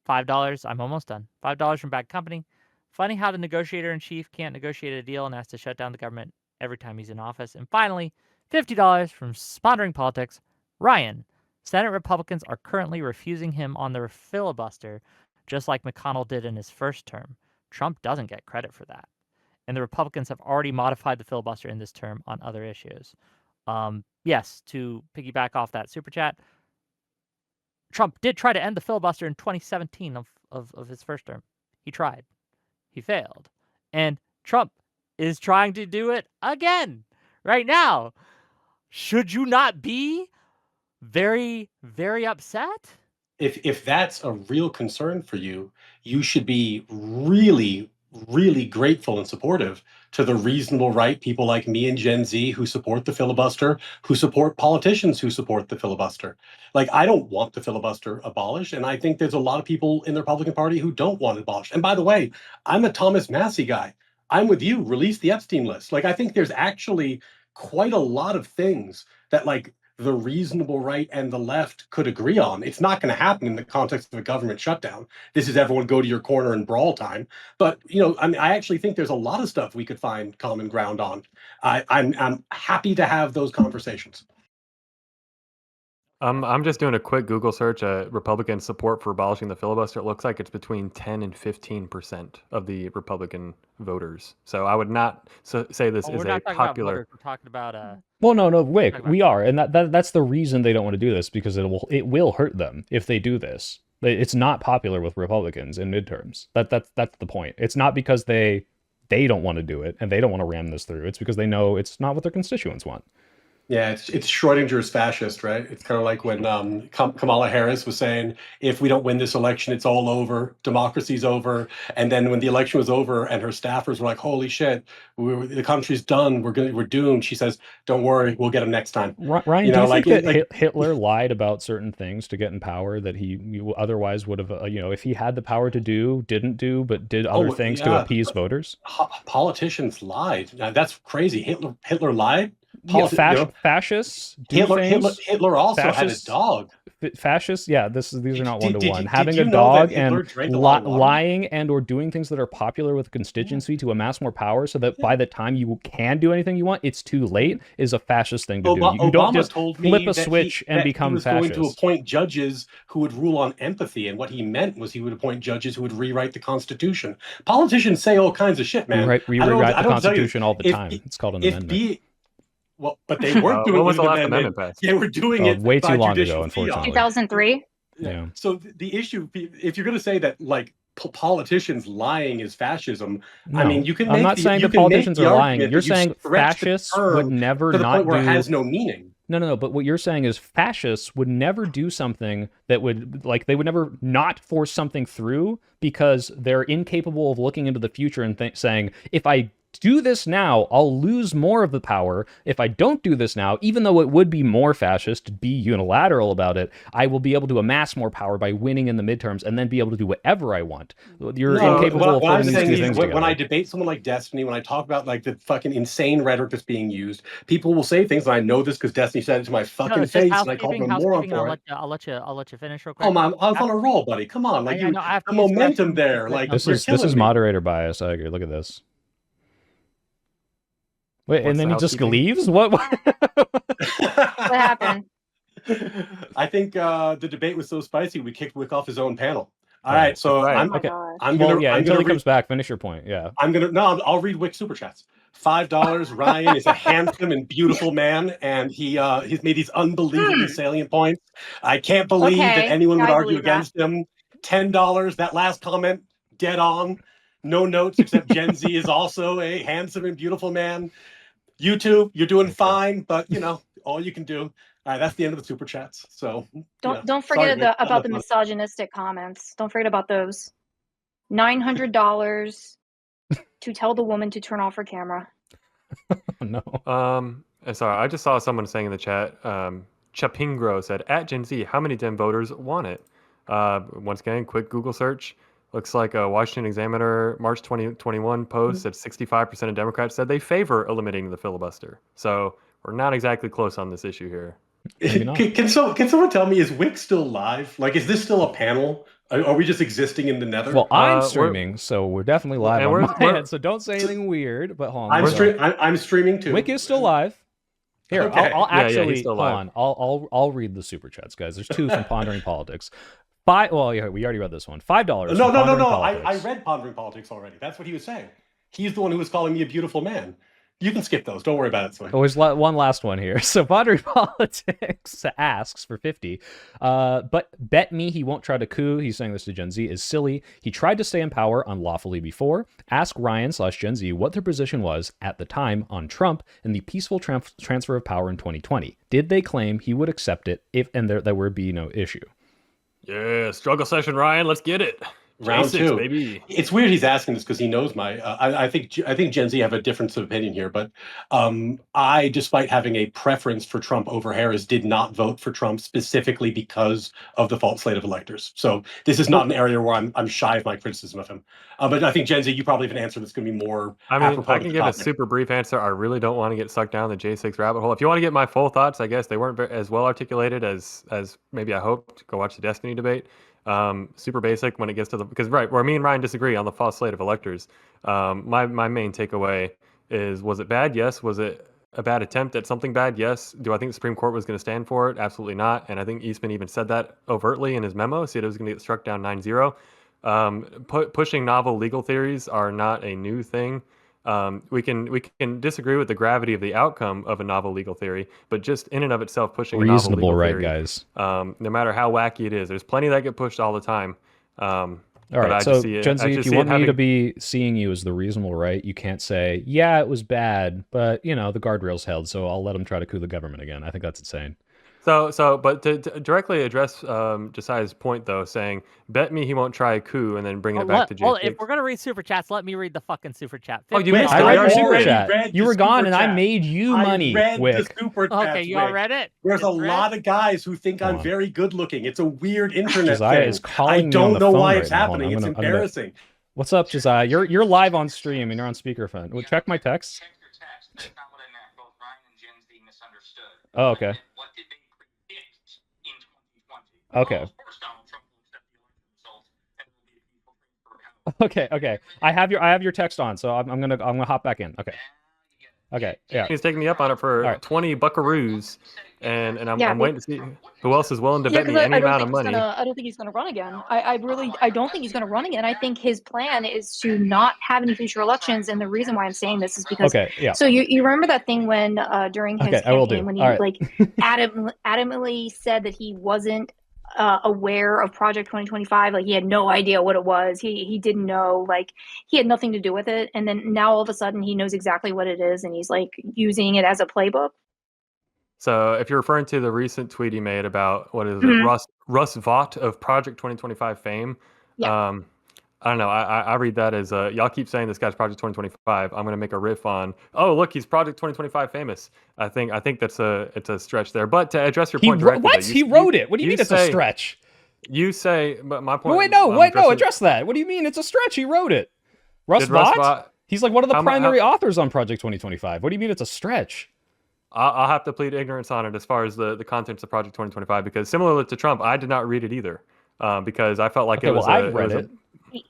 $5. I'm almost done. $5 from Bad Company. Funny how the negotiator-in-chief can't negotiate a deal and has to shut down the government every time he's in office. And finally, $50 from Pondering Politics. Ryan. Senate Republicans are currently refusing him on the filibuster, just like McConnell did in his first term. Trump doesn't get credit for that. And the Republicans have already modified the filibuster in this term on other issues. Yes, to piggyback off that super chat, Trump did try to end the filibuster in 2017 of his first term. He tried. He failed. And Trump is trying to do it again right now. Should you not be very, very upset?
If that's a real concern for you, you should be really, really grateful and supportive to the reasonable right, people like me and Gen Z who support the filibuster, who support politicians who support the filibuster. Like, I don't want the filibuster abolished, and I think there's a lot of people in the Republican Party who don't want it abolished. And by the way, I'm a Thomas Massey guy. I'm with you. Release the Epstein list. Like, I think there's actually quite a lot of things that, like, the reasonable right and the left could agree on. It's not going to happen in the context of a government shutdown. This is everyone go to your corner and brawl time. But, I mean, I actually think there's a lot of stuff we could find common ground on. I'm happy to have those conversations.
I'm just doing a quick Google search. Republican support for abolishing the filibuster. It looks like it's between 10 and 15% of the Republican voters. So I would not say this
Oh,
is
we're
a
not talking about
popular.
voters. We're talking about
Well, no, Wick,
talking about
we are, and that's the reason they don't want to do this, because it will hurt them if they do this. It's not popular with Republicans in midterms. That's the point. It's not because they don't want to do it and they don't want to ram this through. It's because they know it's not what their constituents want.
Yeah, it's Schrodinger's fascist, right? It's kind of like when Kamala Harris was saying, if we don't win this election, it's all over, democracy's over. And then when the election was over and her staffers were like, holy shit, the country's done, we're doomed. She says, don't worry, we'll get him next time.
Ryan,
You
do
know,
you think
like-
that
like-
Hitler lied about certain things to get in power that he otherwise would have, if he had the power to do, didn't do, but did other things to
yeah.
appease voters?
Politicians lied. Now, that's crazy. Hitler lied.
Yeah,
You know,
fascists do things.
Hitler also
Fascists-
had a dog.
Fascists, yeah, these are not
Did-
one to
did
one.
you-
Having
did
a
you know that
dog
Hitler
and
drank a lot of water?
lying and or doing things that are popular with the constituency to amass more power, so that by the time you can do anything you want, it's too late, is a fascist thing to do. You don't
Obama
just
told me
flip a
that
switch and
that
become
he was
fascist.
going to appoint judges who would rule on empathy, and what he meant was he would appoint judges who would rewrite the Constitution. Politicians say all kinds of shit, man.
We
I don't-
rewrite
I
the
don't tell you,
Constitution all the
if-
time. It's called an
If
amendment.
well, but they weren't doing
When was
an
the last
amendment.
amendment passed?
They were doing it
way
by
too long
judicial
ago,
fiat.
unfortunately.
2003.
Yeah.
So the issue, if you're going to say that like politicians lying is fascism, I
No,
mean, you can.
I'm
make
not
the-
saying
you
that
can make
politicians
the
are lying.
argument
You're
that you
saying
stretch the
fascists
term
would never
to the
not
point where
do.
it has no meaning.
No. But what you're saying is fascists would never do something that would, like, they would never not force something through because they're incapable of looking into the future and saying, if I do this now, I'll lose more of the power. If I don't do this now, even though it would be more fascist to be unilateral about it, I will be able to amass more power by winning in the midterms and then be able to do whatever I want. You're incapable of
what I'm
putting these
saying
two
is
things
when
together.
I debate someone like Destiny, when I talk about like the fucking insane rhetoric that's being used, people will say things, and I know this because Destiny said it to my
no,
fucking
it's just
face, and I called
housekeeping.
him a moron
Housekeeping. And
for it.
I'll let you finish real quick.
Oh man, I was on a roll, buddy. Come on, like
I know, I have
the
to use
momentum
questions,
there.
but
Like
no,
This
you're
is
killing me.
moderator bias. I agree. Look at this. Wait,
What's
and then
the
he just
housekeeping?
leaves? What?
What happened?
I think the debate was so spicy we kicked Wick off his own panel. All
Right.
right, so
Right.
Oh
I'm
my
Okay.
god.
I'm
Well,
gonna
yeah,
I'm
until
gonna
he comes back, finish your point. Yeah.
I'll read Wick super chats. $5. Ryan is a handsome and beautiful man, and he's made these unbelievably salient points. I can't believe that
Okay,
anyone would
I
argue
believe that.
against him. $10. That last comment, dead on. No notes except Gen Z is also a handsome and beautiful man. YouTube, you're doing fine, but all you can do. All right, that's the end of the super chats. So
Don't
sorry,
forget
Wick.
about the misogynistic comments. Don't forget about those. $900 to tell the woman to turn off her camera.
No.
Sorry, I just saw someone saying in the chat. Chapingro said, "At Gen Z, how many Dem voters want it?" Once again, quick Google search. Looks like a Washington Examiner March 2021 post that 65% of Democrats said they favor eliminating the filibuster. So we're not exactly close on this issue here.
Maybe not.
Can someone tell me, is Wick still live? Like, is this still a panel? Are we just existing in the nether?
Well, I'm
we're-
streaming, so we're definitely live
and
on
we're-
my
we're-
end, so don't say anything weird. But hold on.
I'm streaming too.
Wick is still live. Here,
Okay.
I'll
Yeah, he's
actually
still
hold
live.
on. I'll read the super chats, guys. There's two from Pondering Politics. Well, yeah, we already read this one. $5.
No.
from Pondering
I
Politics.
read Pondering Politics already. That's what he was saying. He's the one who was calling me a beautiful man. You can skip those. Don't worry about it, Swing.
Oh, there's one last one here. So Pondering Politics asks for 50. But bet me he won't try to coup. He's saying this to Gen Z is silly. He tried to stay in power unlawfully before. Ask Ryan/Gen Z what their position was at the time on Trump and the peaceful transfer of power in 2020. Did they claim he would accept it and there would be no issue?
Yeah, struggle session, Ryan. Let's get it.
Round
J6,
two.
baby.
It's weird he's asking this because he knows my. I think Gen Z have a difference of opinion here, but I, despite having a preference for Trump over Harris, did not vote for Trump specifically because of the false slate of electors. So this is not an area where I'm shy of my criticism of him. But I think Gen Z, you probably have an answer that's going to be more.
I mean,
apropos
I
to
can
the
give a
topic.
super brief answer. I really don't want to get sucked down the J6 rabbit hole. If you want to get my full thoughts, I guess they weren't as well articulated as maybe I hoped. Go watch the Destiny debate. Super basic when it gets to because where me and Ryan disagree on the false slate of electors. My main takeaway is, was it bad? Yes. Was it a bad attempt at something bad? Yes. Do I think the Supreme Court was going to stand for it? Absolutely not. And I think Eastman even said that overtly in his memo, said it was going to get struck down 9-0. Pushing novel legal theories are not a new thing. We can disagree with the gravity of the outcome of a novel legal theory, but just in and of itself, pushing a novel
Reasonable,
legal
right,
theory,
guys?
no matter how wacky it is, there's plenty that get pushed all the time.
All right, so Gen Z, if you want me to be seeing you as the reasonable right, you can't say, yeah, it was bad, but, you know, the guardrails held, so I'll let them try to coup the government again. I think that's insane.
But to directly address Josiah's point, though, saying, bet me he won't try a coup and then bringing it back to June 6th.
Well, if we're going to read super chats, let me read the fucking super chat.
Oh, you
Wait,
missed
I
it.
read
I
the super
already
chat. You were gone, and I made you money,
I read
Wick.
the super chat.
Okay, you all read it?
There's
It's
a
read?
lot of guys who think I'm very good looking. It's a weird internet
Josiah
thing.
is calling
I
me
don't
on the
know
phone
why
right
it's
now. Hold on,
happening. It's
I'm gonna-
embarrassing.
What's up, Josiah? You're live on stream and you're on speakerphone. Well, check my text.
Check your text. That's not what I meant. Both Ryan and Gen Z misunderstood.
Oh, okay.
What did they predict in 2020?
Okay.
Well, of course, Donald Trump will accept the election results and there will be a peaceful transfer of power.
Okay. I have your text on, so I'm gonna hop back in. Okay. Yeah.
He's taking me up on it for
All right.
20 buckaroos, and I'm
Yeah,
waiting to see who else is willing to
Yeah,
bet me
because
any amount of money.
I don't think he's gonna run again. I don't think he's gonna run again. I think his plan is to not have any future elections, and the reason why I'm saying this is because
Okay. Yeah.
So you remember that thing when during his
Okay, I will do.
campaign when he
All right.
like adamantly said that he wasn't aware of Project 2025, like he had no idea what it was. He didn't know, like he had nothing to do with it, and then now all of a sudden he knows exactly what it is, and he's like using it as a playbook.
So if you're referring to the recent tweet he made about what is it, Russ Vought of Project 2025 fame,
Yeah.
I don't know. I read that as y'all keep saying this guy's Project 2025. I'm gonna make a riff on. Oh, look, he's Project 2025 famous. I think it's a stretch there. But to address your point directly,
What? He wrote it. What do you mean it's a stretch?
You say, but my point.
Wait, no, address that. What do you mean it's a stretch? He wrote it. Russ Vought? He's like one of the primary authors on Project 2025. What do you mean it's a stretch?
I'll have to plead ignorance on it as far as the contents of Project 2025, because similar to Trump, I did not read it either, because I felt like it was.
I've read it.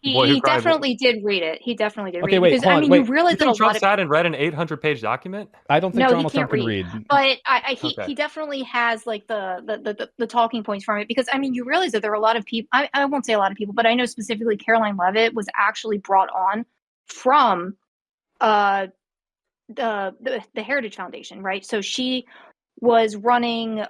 He definitely did read it. He definitely did read it.
Wait,
because,
hold on,
you realize that a lot
Trump
of
sat and read an 800-page document?
I don't think
No, he
Donald Trump
can't
can read.
But he definitely has like the talking points from it, because you realize that there are a lot of people. I won't say a lot of people, but I know specifically Caroline Leavitt was actually brought on from the Heritage Foundation, right? So she was running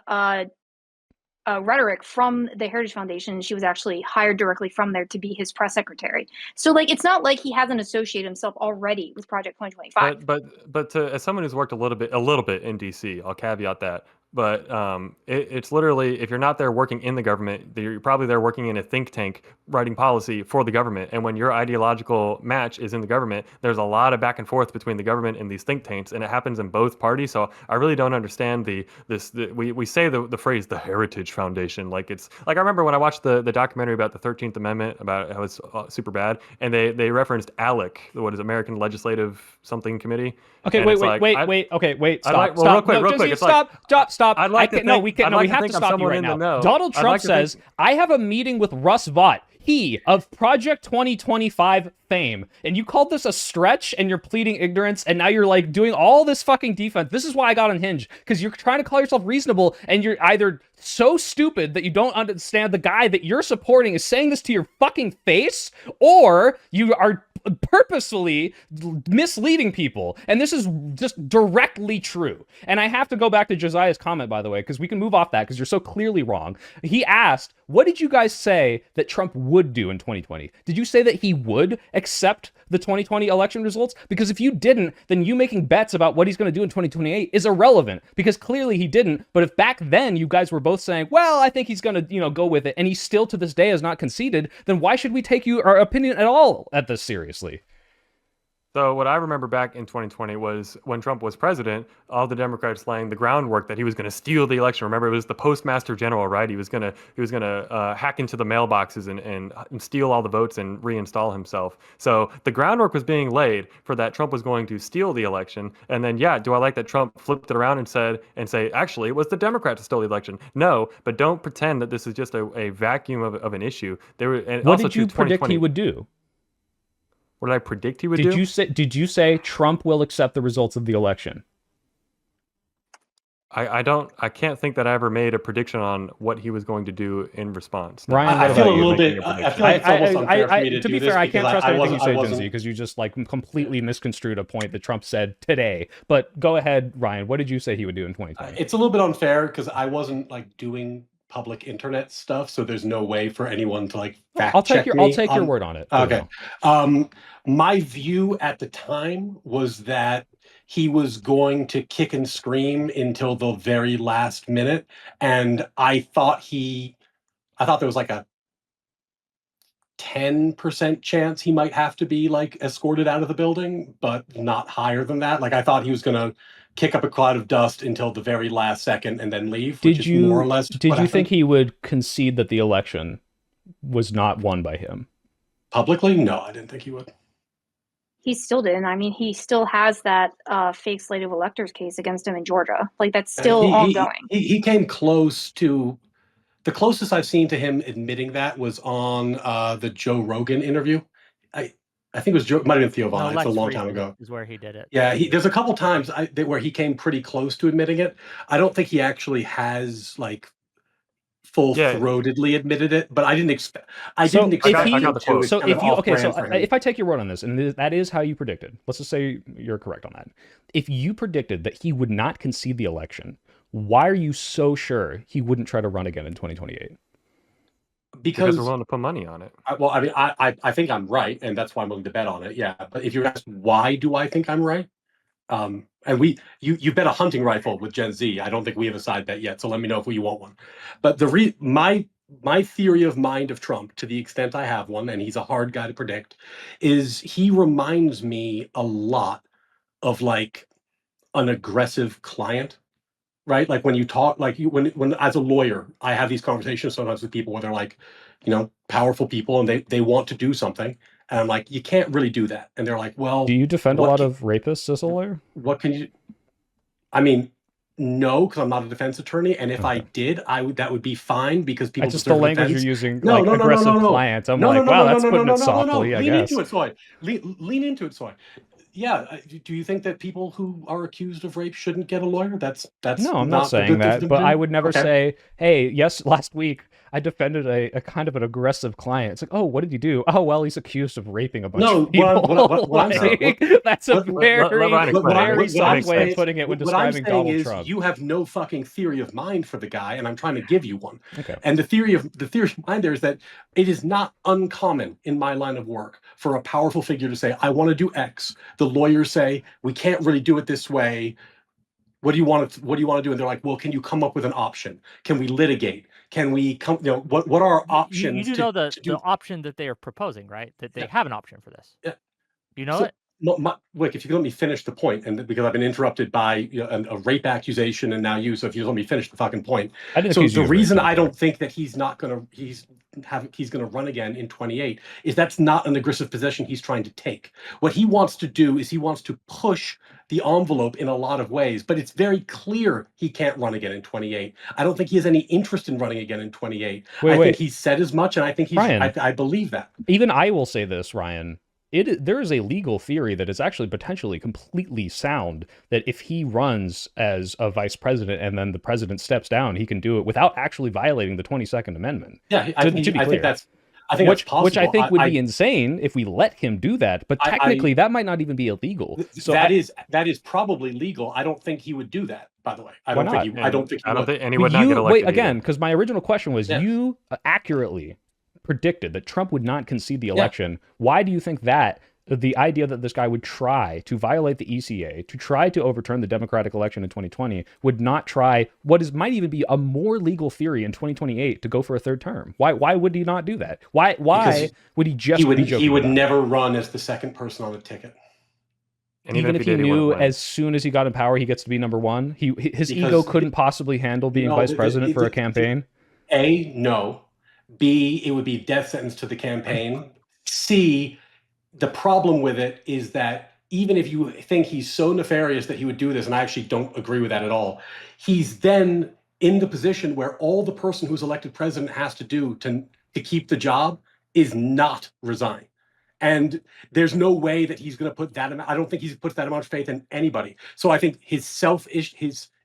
rhetoric from the Heritage Foundation, and she was actually hired directly from there to be his press secretary. So like it's not like he hasn't associated himself already with Project 2025.
But as someone who's worked a little bit in DC, I'll caveat that. But it's literally, if you're not there working in the government, you're probably there working in a think tank writing policy for the government. And when your ideological match is in the government, there's a lot of back and forth between the government and these think tanks, and it happens in both parties. So I really don't understand we say the phrase the Heritage Foundation, like it's like, I remember when I watched the documentary about the 13th Amendment, about how it's super bad, and they referenced ALEC, what is American Legislative something committee.
Okay, wait, stop.
Real quick,
Stop.
I'd like to
we have to stop you right now. Donald Trump says, I have a meeting with Russ Vought, he of Project 2025 fame, and you called this a stretch, and you're pleading ignorance, and now you're like doing all this fucking defense. This is why I got unhinged, because you're trying to call yourself reasonable, and you're either so stupid that you don't understand the guy that you're supporting is saying this to your fucking face, or you are purposefully misleading people, and this is just directly true. And I have to go back to Josiah's comment, by the way, because we can move off that because you're so clearly wrong. He asked, what did you guys say that Trump would do in 2020? Did you say that he would accept the 2020 election results? Because if you didn't, then you making bets about what he's going to do in 2028 is irrelevant, because clearly he didn't. But if back then you guys were both saying, well, I think he's going to, go with it, and he still to this day has not conceded, then why should we take our opinion at all at this seriously?
So what I remember back in 2020 was when Trump was president, all the Democrats laying the groundwork that he was going to steal the election. Remember, it was the postmaster general, right? He was going to hack into the mailboxes and steal all the votes and reinstall himself. So the groundwork was being laid for that. Trump was going to steal the election. And then, do I like that Trump flipped it around and say, actually, it was the Democrats who stole the election? No, but don't pretend that this is just a vacuum of an issue.
What did you predict he would do?
What did I predict he would do?
Did you say Trump will accept the results of the election?
I can't think that I ever made a prediction on what he was going to do in response. No,
Ryan,
I
what
feel
about
a
you?
little
making
bit.
a
I
prediction.
feel like it's almost unfair for me to
to
do
be
this
fair, I
because
can't trust anything you say,
wasn't.
Jinsey, because you just like completely misconstrued a point that Trump said today. But go ahead, Ryan. What did you say he would do in 2020?
It's a little bit unfair because I wasn't like doing public internet stuff, so there's no way for anyone to like fact check
I'll
me
take your
on.
word on it. For
Okay.
now.
My view at the time was that he was going to kick and scream until the very last minute, and I thought there was like a 10% chance he might have to be like escorted out of the building, but not higher than that. Like I thought he was going to kick up a cloud of dust until the very last second and then leave, which
Did
is more or less
did
what
you think
happened.
he would concede that the election was not won by him?
Publicly? No, I didn't think he would.
He still didn't. I mean, he still has that fake slate of electors case against him in Georgia. Like that's still ongoing.
He came close to the closest I've seen to him admitting that was on the Joe Rogan interview. I think it was Joe, might have been Theo Von.
No,
It's
Lex
a long
Fried
time ago.
is where he did it.
Yeah, there's a couple times where he came pretty close to admitting it. I don't think he actually has like full-throatedly admitted it, but I didn't expect. I didn't expect
I got
him
the
to.
quote.
It's
So
kind of
if you okay, so
off-brand for him.
if I take your word on this, and that is how you predicted, let's just say you're correct on that. If you predicted that he would not concede the election, why are you so sure he wouldn't try to run again in 2028?
Because we're willing to put money on it.
Well, I mean, I think I'm right, and that's why I'm willing to bet on it. Yeah, but if you're asked why do I think I'm right, and you bet a hunting rifle with Gen Z. I don't think we have a side bet yet, so let me know if you want one. But my theory of mind of Trump, to the extent I have one, and he's a hard guy to predict, is he reminds me a lot of like an aggressive client, right? Like when you talk, like when as a lawyer, I have these conversations sometimes with people where they're like, powerful people and they want to do something. And I'm like, you can't really do that. And they're like, well,
Do you defend a lot of rapists as a lawyer?
what can you, I mean, no, because I'm not a defense attorney. And if I did, that would be fine because people
Just the
deserve
language
defense.
you're using,
No,
like
no, no, no,
aggressive
no, no.
clients. I'm
No,
like,
no,
wow,
no,
that's
no, no,
putting
no,
it
no, no, no.
softly, I
Lean
guess.
into it, Soy. Lean into it, Soy. Yeah. Do you think that people who are accused of rape shouldn't get a lawyer? That's
No, I'm not
not a
saying
good thing
that,
to
but
do?
I would never
Okay.
say, hey, yes, last week I defended a kind of an aggressive client. It's like, oh, what did you do? Oh, well, he's accused of raping a bunch
No,
of people.
what I'm saying,
Like, that's a
what-
let Ryan explain.
very
what I'm
soft way of
saying-
putting it when
what I'm
describing
saying
Donald
is
Trump.
you have no fucking theory of mind for the guy, and I'm trying to give you one.
Okay.
And the theory of mind there is that it is not uncommon in my line of work for a powerful figure to say, I want to do X. The lawyers say, we can't really do it this way. What do you want to do? And they're like, well, can you come up with an option? Can we litigate? Can we come, what are our options?
You know the
to do?
option that they are proposing, right? That they
Yeah.
have an option for this.
Yeah.
You know
So,
it?
Look, if you can let me finish the point, and because I've been interrupted by a rape accusation and now you, so if you let me finish the fucking point.
I didn't
So
accuse you
the
of rape,
reason
to be
I
fair.
don't think that he's gonna run again in 28 is that's not an aggressive position he's trying to take. What he wants to do is he wants to push the envelope in a lot of ways, but it's very clear he can't run again in 28. I don't think he has any interest in running again in 28. I think he's said as much, and I think
Ryan,
I believe that.
Even I will say this, Ryan. There is a legal theory that is actually potentially completely sound that if he runs as a vice president and then the president steps down, he can do it without actually violating the 22nd Amendment.
Yeah,
I think
that's possible.
Which I think would be insane if we let him do that. But technically, that might not even be illegal. So
that is probably legal. I don't think he would do that. By the way, I don't think
and he would not get elected.
Wait, again, because my original question was you accurately predicted that Trump would not concede the election. Why do you think that the idea that this guy would try to violate the ECA, to try to overturn the Democratic election in 2020, would not try what might even be a more legal theory in 2028 to go for a third term? Why would he not do that? Why would he just be joking?
He would never run as the second person on the ticket.
And even if he knew as soon as he got in power he gets to be number one, his ego couldn't possibly handle being vice president for a campaign.
A, no. B, it would be death sentence to the campaign. C, the problem with it is that even if you think he's so nefarious that he would do this, and I actually don't agree with that at all, he's then in the position where all the person who's elected president has to do to keep the job is not resign. And there's no way that he's going to put that amount. I don't think he puts that amount of faith in anybody. So I think his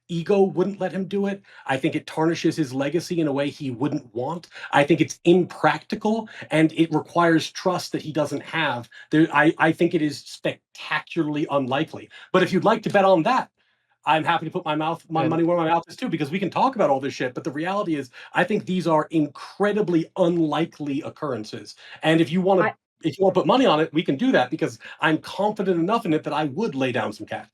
ego wouldn't let him do it. I think it tarnishes his legacy in a way he wouldn't want. I think it's impractical and it requires trust that he doesn't have. I think it is spectacularly unlikely. But if you'd like to bet on that, I'm happy to put my money where my mouth is too, because we can talk about all this shit. But the reality is, I think these are incredibly unlikely occurrences. And if you want to put money on it, we can do that, because I'm confident enough in it that I would lay down some cash.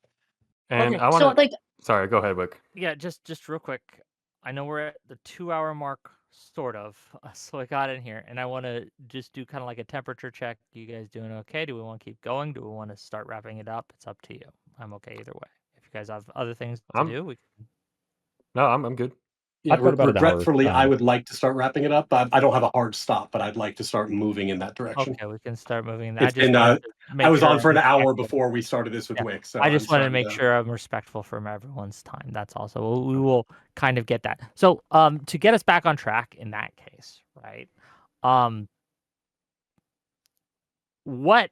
And
Okay.
I want
So
to.
like
Sorry, go ahead, Wick.
Yeah, just real quick. I know we're at the 2-hour mark, sort of. So I got in here, and I want to just do kind of like a temperature check. You guys doing okay? Do we want to keep going? Do we want to start wrapping it up? It's up to you. I'm okay either way. If you guys have other things to
I'm-
do, we can.
No, I'm good.
Yeah,
I've got about an hour.
regretfully, I would like to start wrapping it up, but I don't have a hard stop, but I'd like to start moving in that direction.
Okay, we can start moving.
It's been, I was on for an hour before we started this with
Yeah.
Wick, so
I just
I'm
wanted to make sure I'm respectful from everyone's time. That's all. So we will kind of get that. So to get us back on track in that case, right? What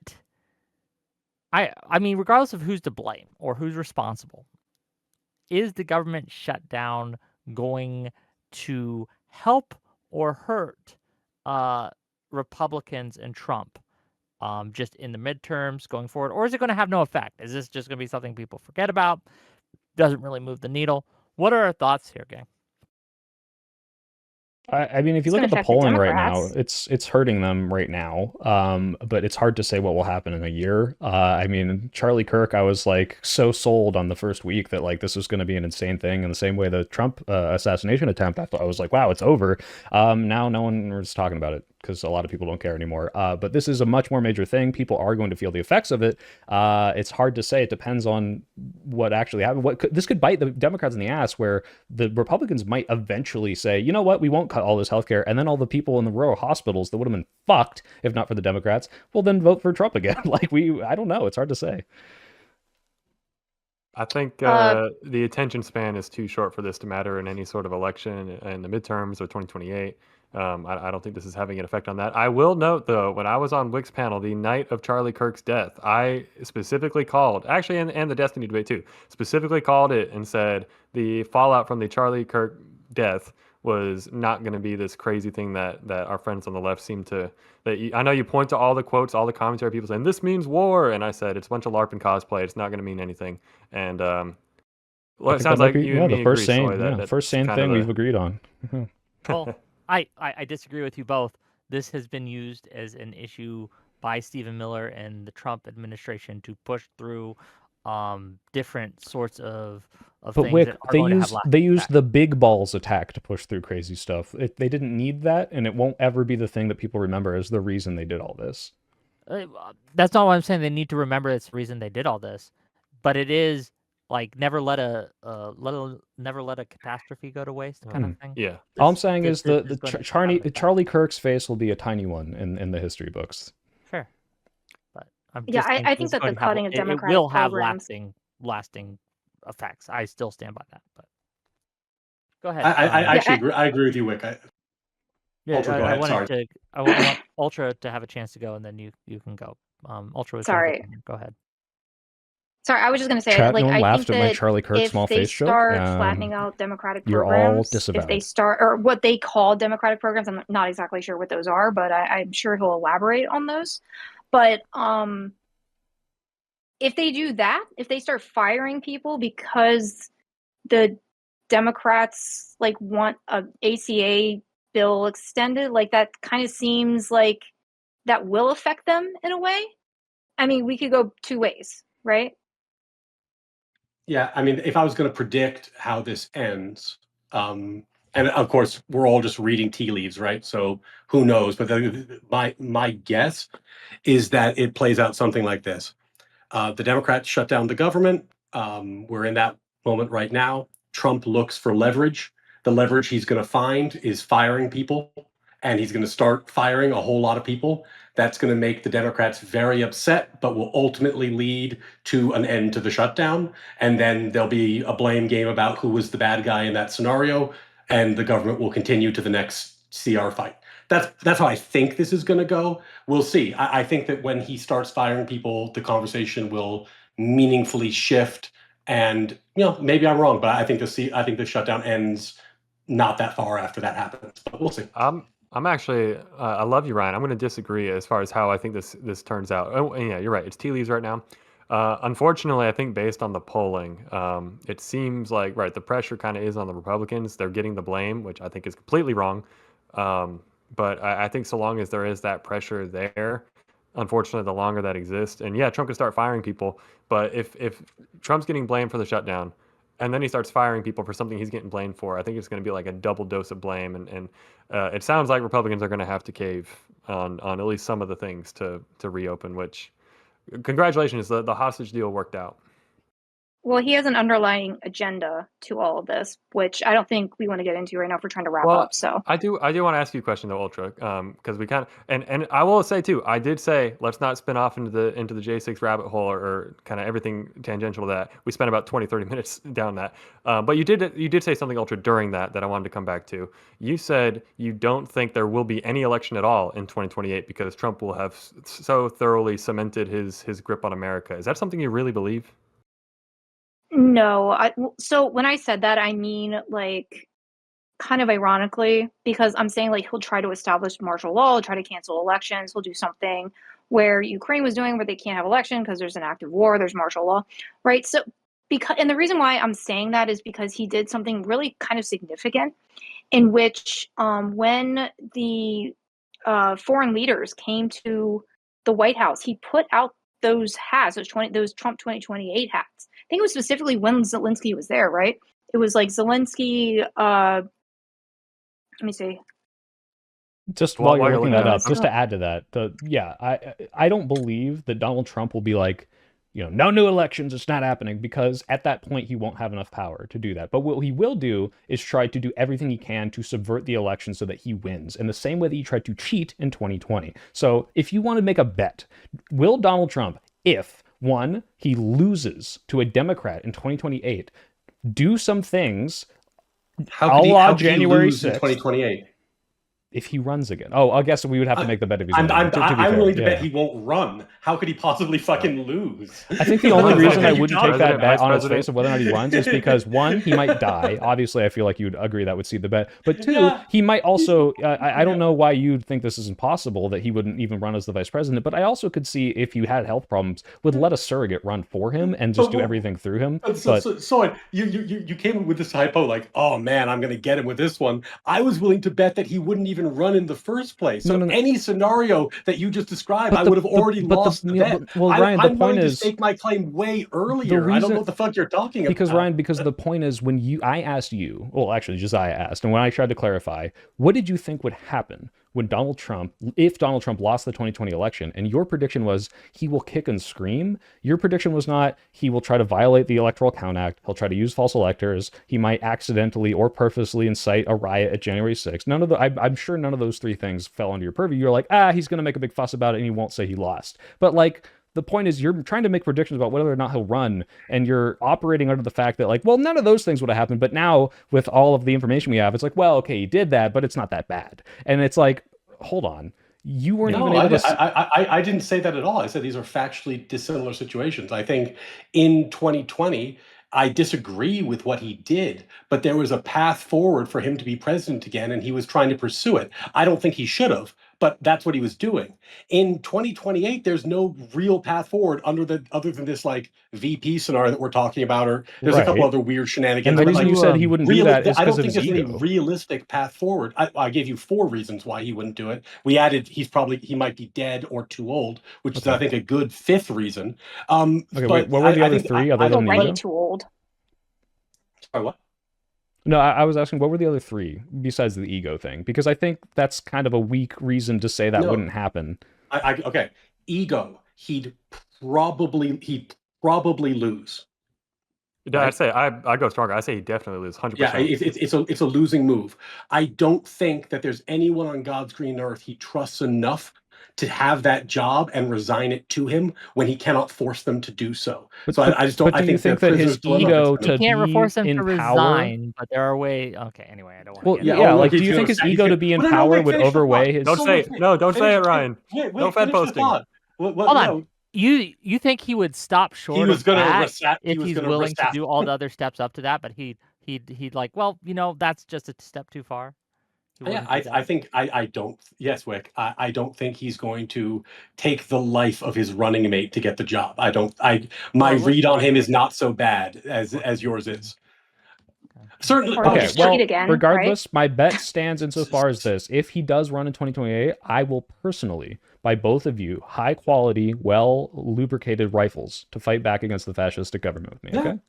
I mean, regardless of who's to blame or who's responsible, is the government shutdown going to help or hurt Republicans and Trump just in the midterms going forward? Or is it going to have no effect? Is this just going to be something people forget about? Doesn't really move the needle? What are our thoughts here, gang?
I mean, if you
It's
look
gonna
at the
affect the
polling right now,
Democrats.
it's hurting them right now. But it's hard to say what will happen in a year. I mean, Charlie Kirk, I was like so sold on the first week that like this was going to be an insane thing. In the same way the Trump assassination attempt, I was like, wow, it's over. Now no one is talking about it because a lot of people don't care anymore. But this is a much more major thing. People are going to feel the effects of it. It's hard to say. It depends on what actually happened. This could bite the Democrats in the ass, where the Republicans might eventually say, you know what, we won't cut all this healthcare, and then all the people in the rural hospitals that would have been fucked if not for the Democrats will then vote for Trump again. I don't know. It's hard to say.
I think the attention span is too short for this to matter in any sort of election in the midterms or 2028. I don't think this is having an effect on that. I will note, though, when I was on Wick's panel the night of Charlie Kirk's death, I specifically called, actually, and the Destiny debate too, specifically called it and said the fallout from the Charlie Kirk death was not going to be this crazy thing that our friends on the left seem to. I know you point to all the quotes, all the commentary, people saying this means war, and I said it's a bunch of LARP and cosplay. It's not going to mean anything. And well, it sounds like you and me
the first
agree,
sane,
Soy, that
first sane thing we've agreed on.
Well, I disagree with you both. This has been used as an issue by Stephen Miller and the Trump administration to push through different sorts of
But
things
Wick,
that are going to have lasting
they used
effect.
the big balls attack to push through crazy stuff. They didn't need that, and it won't ever be the thing that people remember as the reason they did all this.
That's not what I'm saying. They need to remember it's the reason they did all this, but it is like never let a catastrophe go to waste kind of thing.
Yeah.
All I'm saying is
this is gonna have an effect.
Charlie Kirk's face will be a tiny one in the history books.
Sure, but I'm
Yeah,
just saying
I
this
think
is
that
going
the
to have-
cutting of
it
Democratic
will have
programs.
lasting effects. I still stand by that. But go ahead.
I actually agree with you, Wick. Ultra, go ahead. Sorry.
I want Ultra to have a chance to go, and then you can go. Ultra was trying to
Sorry.
get in here. Go ahead.
Sorry, I was just going to say,
Chat,
like,
no one
I
laughed
think
at my
that
Charlie Kirk
if
small
they
face joke.
start flattening out Democratic
You're all
programs,
disavowed.
if they start, or what they call Democratic programs, I'm not exactly sure what those are, but I'm sure he'll elaborate on those. But if they do that, if they start firing people because the Democrats like want a ACA bill extended, like that kind of seems like that will affect them in a way. I mean, we could go two ways, right?
Yeah, I mean, if I was going to predict how this ends, and of course we're all just reading tea leaves, right? So who knows? But my guess is that it plays out something like this: the Democrats shut down the government. We're in that moment right now. Trump looks for leverage. The leverage he's going to find is firing people, and he's going to start firing a whole lot of people. That's going to make the Democrats very upset, but will ultimately lead to an end to the shutdown. And then there'll be a blame game about who was the bad guy in that scenario, and the government will continue to the next CR fight. That's how I think this is going to go. We'll see. I think that when he starts firing people, the conversation will meaningfully shift, And maybe I'm wrong, but I think the shutdown ends not that far after that happens. But we'll see.
I'm actually I love you, Ryan. I'm going to disagree as far as how I think this turns out. Oh, and yeah, you're right. It's tea leaves right now. Unfortunately, I think based on the polling, it seems like the pressure kind of is on the Republicans. They're getting the blame, which I think is completely wrong. But I think so long as there is that pressure there, unfortunately, the longer that exists, and yeah, Trump can start firing people. But if Trump's getting blamed for the shutdown, and then he starts firing people for something he's getting blamed for, I think it's going to be like a double dose of blame. And it sounds like Republicans are going to have to cave on at least some of the things to reopen, which congratulations, the hostage deal worked out.
Well, he has an underlying agenda to all of this, which I don't think we want to get into right now if we're trying to wrap up. So
I do want to ask you a question though, Ultra, because we kind of and I will say too, I did say let's not spin off into the J6 rabbit hole or kind of everything tangential to that. We spent about 20-30 minutes down that, but you did say something, Ultra, during that I wanted to come back to. You said you don't think there will be any election at all in 2028 because Trump will have so thoroughly cemented his grip on America. Is that something you really believe?
no, so when I said that, I mean like kind of ironically, because I'm saying like he'll try to establish martial law, he'll try to cancel elections, he'll do something where Ukraine was doing where they can't have election because there's an active war, there's martial law, right? So and the reason why I'm saying that is because he did something really kind of significant in which when the foreign leaders came to the White House, he put out those hats, those Trump 2028 hats. I think it was specifically when Zelensky was there, right? It was like Zelensky. Let me see.
Just while you're looking that up, just to add to that, I don't believe that Donald Trump will be like, no new elections, it's not happening, because at that point he won't have enough power to do that. But what he will do is try to do everything he can to subvert the election so that he wins, in the same way that he tried to cheat in 2020. So if you want to make a bet, will Donald Trump, if, one, he loses to a Democrat in 2028, do some things
how could
January
he lose
6th,
in 2028?
If he runs again? Oh, I guess we would have to make the bet if he's
I'm
fair.
willing to bet he won't run. How could he possibly fucking lose?
I think the only reason I wouldn't take that bet on its face of whether or not he runs is because, one, he might die. Obviously, I feel like you'd agree that would see the bet. But two, he might also, I don't know why you'd think this is impossible, that he wouldn't even run as the vice president, but I also could see if you had health problems, would let a surrogate run for him and just do everything through him.
So you came with this hypo like, oh man, I'm going to get him with this one. I was willing to bet that he wouldn't even run in the first place. So any scenario that you just described, I would have already lost the bet.
Well, Ryan,
I'm
the point
is,
is,
to stake my claim way earlier. I don't know what the fuck you're talking about.
Because Ryan, because the point is, when I asked you, well, actually, Josiah asked, and when I tried to clarify, what did you think would happen when if Donald Trump lost the 2020 election, and your prediction was he will kick and scream? Your prediction was not he will try to violate the Electoral Count Act, he'll try to use false electors, he might accidentally or purposely incite a riot at January 6th. I'm sure none of those three things fell under your purview. You're like, he's going to make a big fuss about it and he won't say he lost. But the point is, you're trying to make predictions about whether or not he'll run, and you're operating under the fact that none of those things would have happened. But now, with all of the information we have, it's like, well, okay, he did that, but it's not that bad. And it's like, hold on, you weren't even able to.
I didn't say that at all. I said these are factually dissimilar situations. I think in 2020, I disagree with what he did, but there was a path forward for him to be president again, and he was trying to pursue it. I don't think he should have, but that's what he was doing. In 2028, there's no real path forward other than this VP scenario that we're talking about, or there's a couple other weird shenanigans.
And the reason you said he wouldn't do that is because of his ego. I don't think there's any
realistic path forward. I gave you 4 reasons why he wouldn't do it. We added he might be dead or too old, which is I think a good 5th reason.
Wait, what were the other 3 other than
already too old?
Sorry, what?
No, I was asking, what were the other 3 besides the ego thing? Because I think that's kind of a weak reason to say that wouldn't happen.
Okay, ego. He'd probably lose.
Right? I go stronger. I say he definitely lose 100%.
Yeah, it's a losing move. I don't think that there's anyone on God's green earth he trusts enough to have that job and resign it to him when he cannot force them to do so. So I just don't.
But do you think that his ego to be
can't force him
in
to
power?
Resign, but there are ways. Okay, anyway, I don't want.
Well, do you think his ego to be in power would overweigh his?
Don't say it, Ryan.
Wait,
no Fed posting.
Hold
on. You think he would stop short
was
of
gonna
that
he
if
was
he's
gonna
willing to
recess-
do all the other steps up to that, but he'd like, well, that's just a step too far. He
Yeah,
wouldn't do
I
that.
think I don't. Yes, Wick. I don't think he's going to take the life of his running mate to get the job. I don't. My
Well,
read on him is
listen.
not so bad as yours is.
Okay.
Certainly.
Or he'll
Okay,
just
sure-
well,
cheat again, right?
regardless, my bet stands insofar as this. If he does run in 2028, I will personally buy both of you high quality, well lubricated rifles to fight back against the fascistic government with me.
Yeah.
Okay.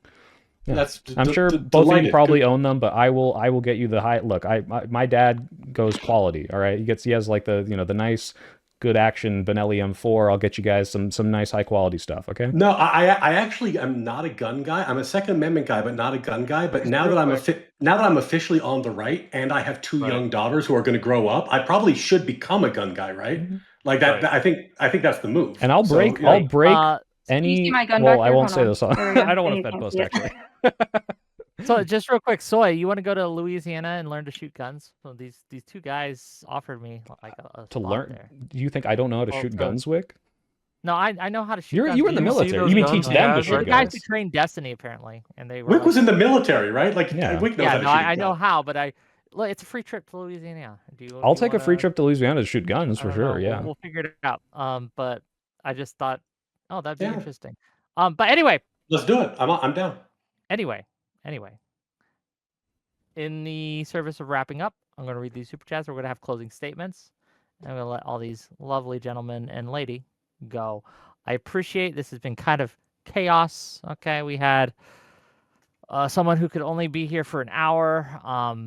Yeah.
That's
I'm sure both of you
delighted.
probably
Good.
own them, but I will get you the high look. My dad goes quality. All right, he has like the the nice, good action Benelli M4. I'll get you guys some nice high quality stuff. Okay.
No, I actually am not a gun guy. I'm a Second Amendment guy, but not a gun guy. But now that I'm officially on the right, and I have two
Right.
young daughters who are going to grow up, I probably should become a gun guy, right?
Mhm.
Like that.
Right.
I think that's the move.
And I'll
So,
break
you know,
I'll break
Do you see
any.
my gun
Well,
back
I
there?
won't
Hold
say
on.
this on.
There we go.
I don't want
You
to Fed
can't
post
see it.
actually.
So just real quick, Soy, you want to go to Louisiana and learn to shoot guns? So these two guys offered me like a
To
spot
learn,
there.
do you think I don't know how to
Well,
shoot
so-
guns, Wick?
No, I know how to shoot.
You
guns.
were in the
Do you see
military.
those
You mean
guns
teach
he
them to
has
They're
shoot
the
right
guys
guns?
who trained Destiny apparently, and they were
Wick
like,
was in the military, right? Like
Yeah.
Wick knows
yeah,
how to
no,
shoot a
I know
gun.
how, but look, it's a free trip to Louisiana.
I'll
Do
take
you
a free
wanna-
trip to Louisiana to shoot guns
I
for
don't
sure.
know,
Yeah.
we'll figure it out. But I just thought, oh, that'd be
Yeah.
interesting. But anyway,
Let's do it. I'm down.
anyway. In the service of wrapping up, I'm going to read these super chats. We're going to have closing statements. And I'm going to let all these lovely gentlemen and lady go. I appreciate this has been kind of chaos. Okay, we had someone who could only be here for an hour.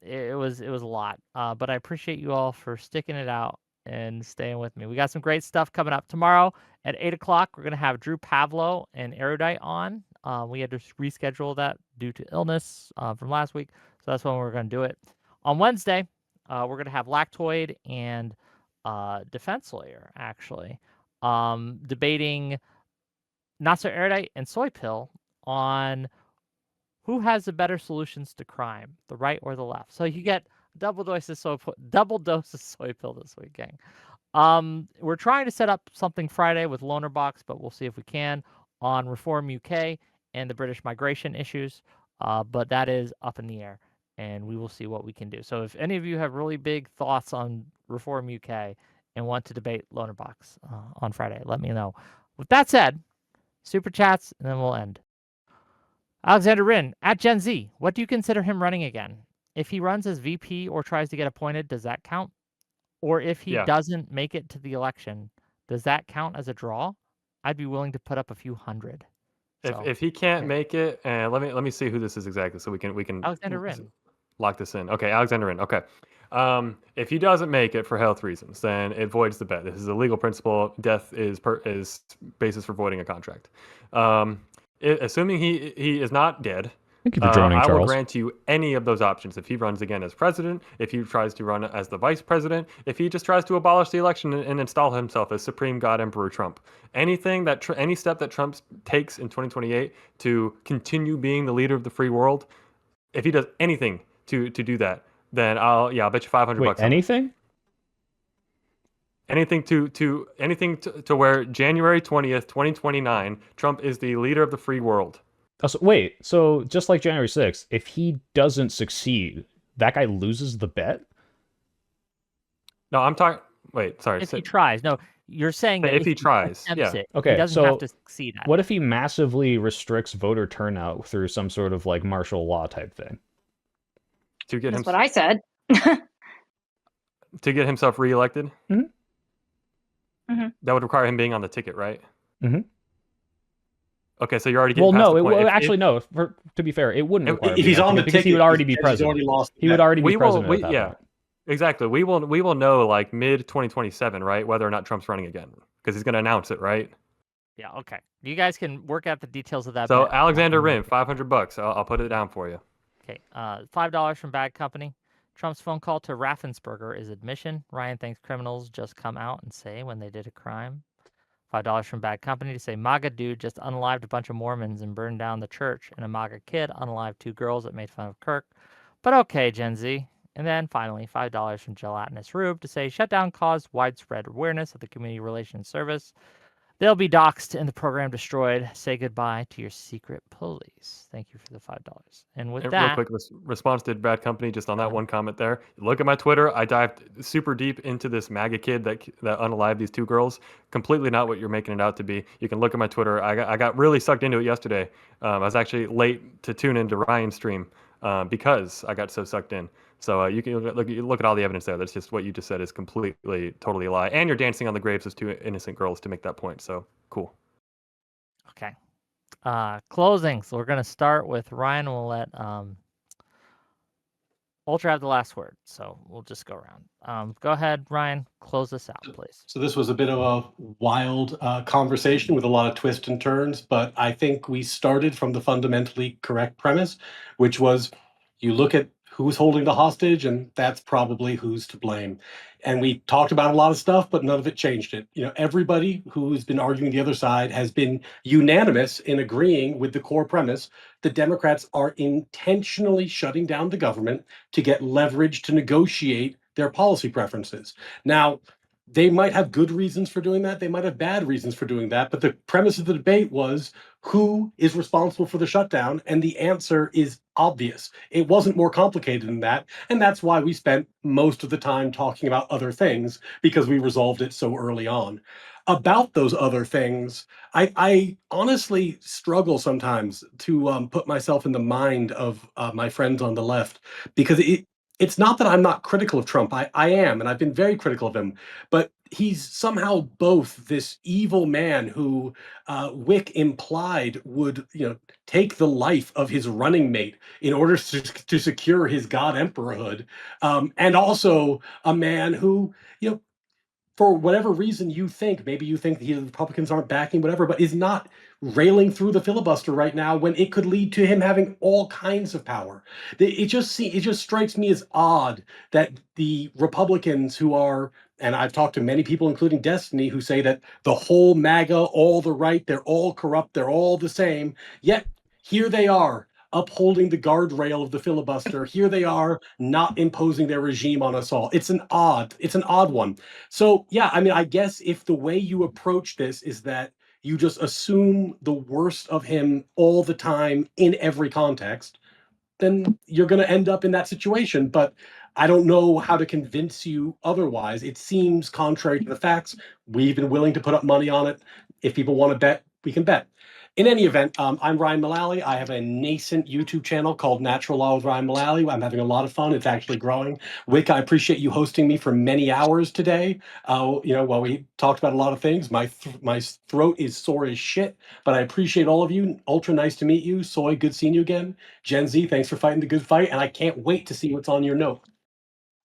It was a lot. But I appreciate you all for sticking it out and staying with me. We got some great stuff coming up tomorrow at 8 o'clock. We're going to have Drew Pavlo and Erudite on. We had to reschedule that due to illness from last week. So that's when we're going to do it. On Wednesday, we're going to have Lactoid and Defense Lawyer, actually, debating Not So Erudite and Soy Pill on who has the better solutions to crime, the right or the left. So you get double dose of soy pill this week, gang. We're trying to set up something Friday with Loner Box, but we'll see if we can on Reform UK and the British migration issues. But that is up in the air, and we will see what we can do. So if any of you have really big thoughts on Reform UK and want to debate Loner Box on Friday, let me know. With that said, super chats, and then we'll end. Alexander Rin, at Gen Z, what do you consider him running again? If he runs as VP or tries to get appointed, does that count? Or if he
Yeah.
doesn't make it to the election, does that count as a draw? I'd be willing to put up a few hundred. So,
If he can't
yeah.
make it, and let me see who this is exactly, so we can
Alexander Rin.
lock this in. Okay, Alexander Rin. Okay. If he doesn't make it for health reasons, then it voids the bet. This is a legal principle. Death is basis for voiding a contract. Assuming he is not dead,
Thank you for joining,
I will
Charles.
grant you any of those options. If he runs again as president, if he tries to run as the vice president, if he just tries to abolish the election and install himself as Supreme God Emperor Trump, anything that any step that Trump takes in 2028 to continue being the leader of the free world, if he does anything to do that, then I'll bet you $500
Wait,
on it.
anything?
Anything to where January 20th, 2029, Trump is the leader of the free world.
Oh, so just like January 6th, if he doesn't succeed, that guy loses the bet?
No, I'm talking. Wait, sorry.
If he tries. No, you're saying that
If he tries,
attempts
yeah.
it,
Okay,
he doesn't
so
have to succeed at
What
it.
if he massively restricts voter turnout through some sort of like martial law type thing?
To get
That's
him
what I said.
to get himself reelected?
Mhm.
Mhm.
That would require him being on the ticket, right?
Mhm.
Okay, so you're already getting
Well,
past
no,
the point.
actually, no. To be fair, it wouldn't require him
If he's
being
on the
because he
ticket,
would already be
he's
president.
already lost.
He would already be
we will,
president at that
yeah,
point.
exactly. We will know like mid 2027, right? Whether or not Trump's running again, because he's going to announce it, right?
Yeah, okay. You guys can work out the details of that.
So
bet.
Alexander Rin, $500. I'll put it down for you.
Okay, $5 from Bad Company. Trump's phone call to Raffensperger is admission. Ryan thinks criminals just come out and say when they did a crime. $5 from Bad Company to say MAGA dude just unalived a bunch of Mormons and burned down the church, and a MAGA kid unalived 2 girls that made fun of Kirk. But okay, Gen Z. And then finally, $5 from Gelatinous Rube to say Shutdown caused widespread awareness of the Community Relations Service. They'll be doxxed and the program destroyed. Say goodbye to your secret police. Thank you for the $5. And with
And
that,
real quick, response to Bad Company, just on that one comment there. Look at my Twitter. I dived super deep into this MAGA kid that unalived these 2 girls. Completely not what you're making it out to be. You can look at my Twitter. I got really sucked into it yesterday. I was actually late to tune into Ryan's stream because I got so sucked in. So you can look at all the evidence there. That's just what you just said is completely, totally a lie. And you're dancing on the graves of 2 innocent girls to make that point. So cool.
okay. Closing. So we're going to start with Ryan. We'll let Ultra have the last word. So we'll just go around. Go ahead, Ryan. Close this out, please.
So this was a bit of a wild conversation with a lot of twists and turns, but I think we started from the fundamentally correct premise, which was you look at who's holding the hostage, and that's probably who's to blame. And we talked about a lot of stuff, but none of it changed it. Everybody who's been arguing the other side has been unanimous in agreeing with the core premise. The Democrats are intentionally shutting down the government to get leverage to negotiate their policy preferences. Now, they might have good reasons for doing that. They might have bad reasons for doing that. But the premise of the debate was who is responsible for the shutdown? And the answer is obvious. It wasn't more complicated than that. And that's why we spent most of the time talking about other things, because we resolved it so early on. About those other things, I honestly struggle sometimes to put myself in the mind of my friends on the left, because it's not that I'm not critical of Trump. I am, and I've been very critical of him, but he's somehow both this evil man who Wick implied would, take the life of his running mate in order to secure his god emperorhood, and also a man who, for whatever reason you think, maybe you think the Republicans aren't backing whatever, but is not railing through the filibuster right now when it could lead to him having all kinds of power. It just strikes me as odd that the Republicans who are, and I've talked to many people, including Destiny, who say that the whole MAGA, all the right, they're all corrupt, they're all the same, yet here they are upholding the guardrail of the filibuster. Here they are not imposing their regime on us all. It's an odd one. So yeah, I mean, I guess if the way you approach this is that you just assume the worst of him all the time in every context, then you're going to end up in that situation. But I don't know how to convince you otherwise. It seems contrary to the facts. We've been willing to put up money on it. If people want to bet, we can bet. In any event, I'm Ryan Mullally. I have a nascent YouTube channel called Natural Law with Ryan Mullally. I'm having a lot of fun. It's actually growing. Wick, I appreciate you hosting me for many hours today. While we talked about a lot of things, my throat is sore as shit, but I appreciate all of you. Ultra nice to meet you. Soy, good seeing you again. Gen Z, thanks for fighting the good fight, and I can't wait to see what's on your note.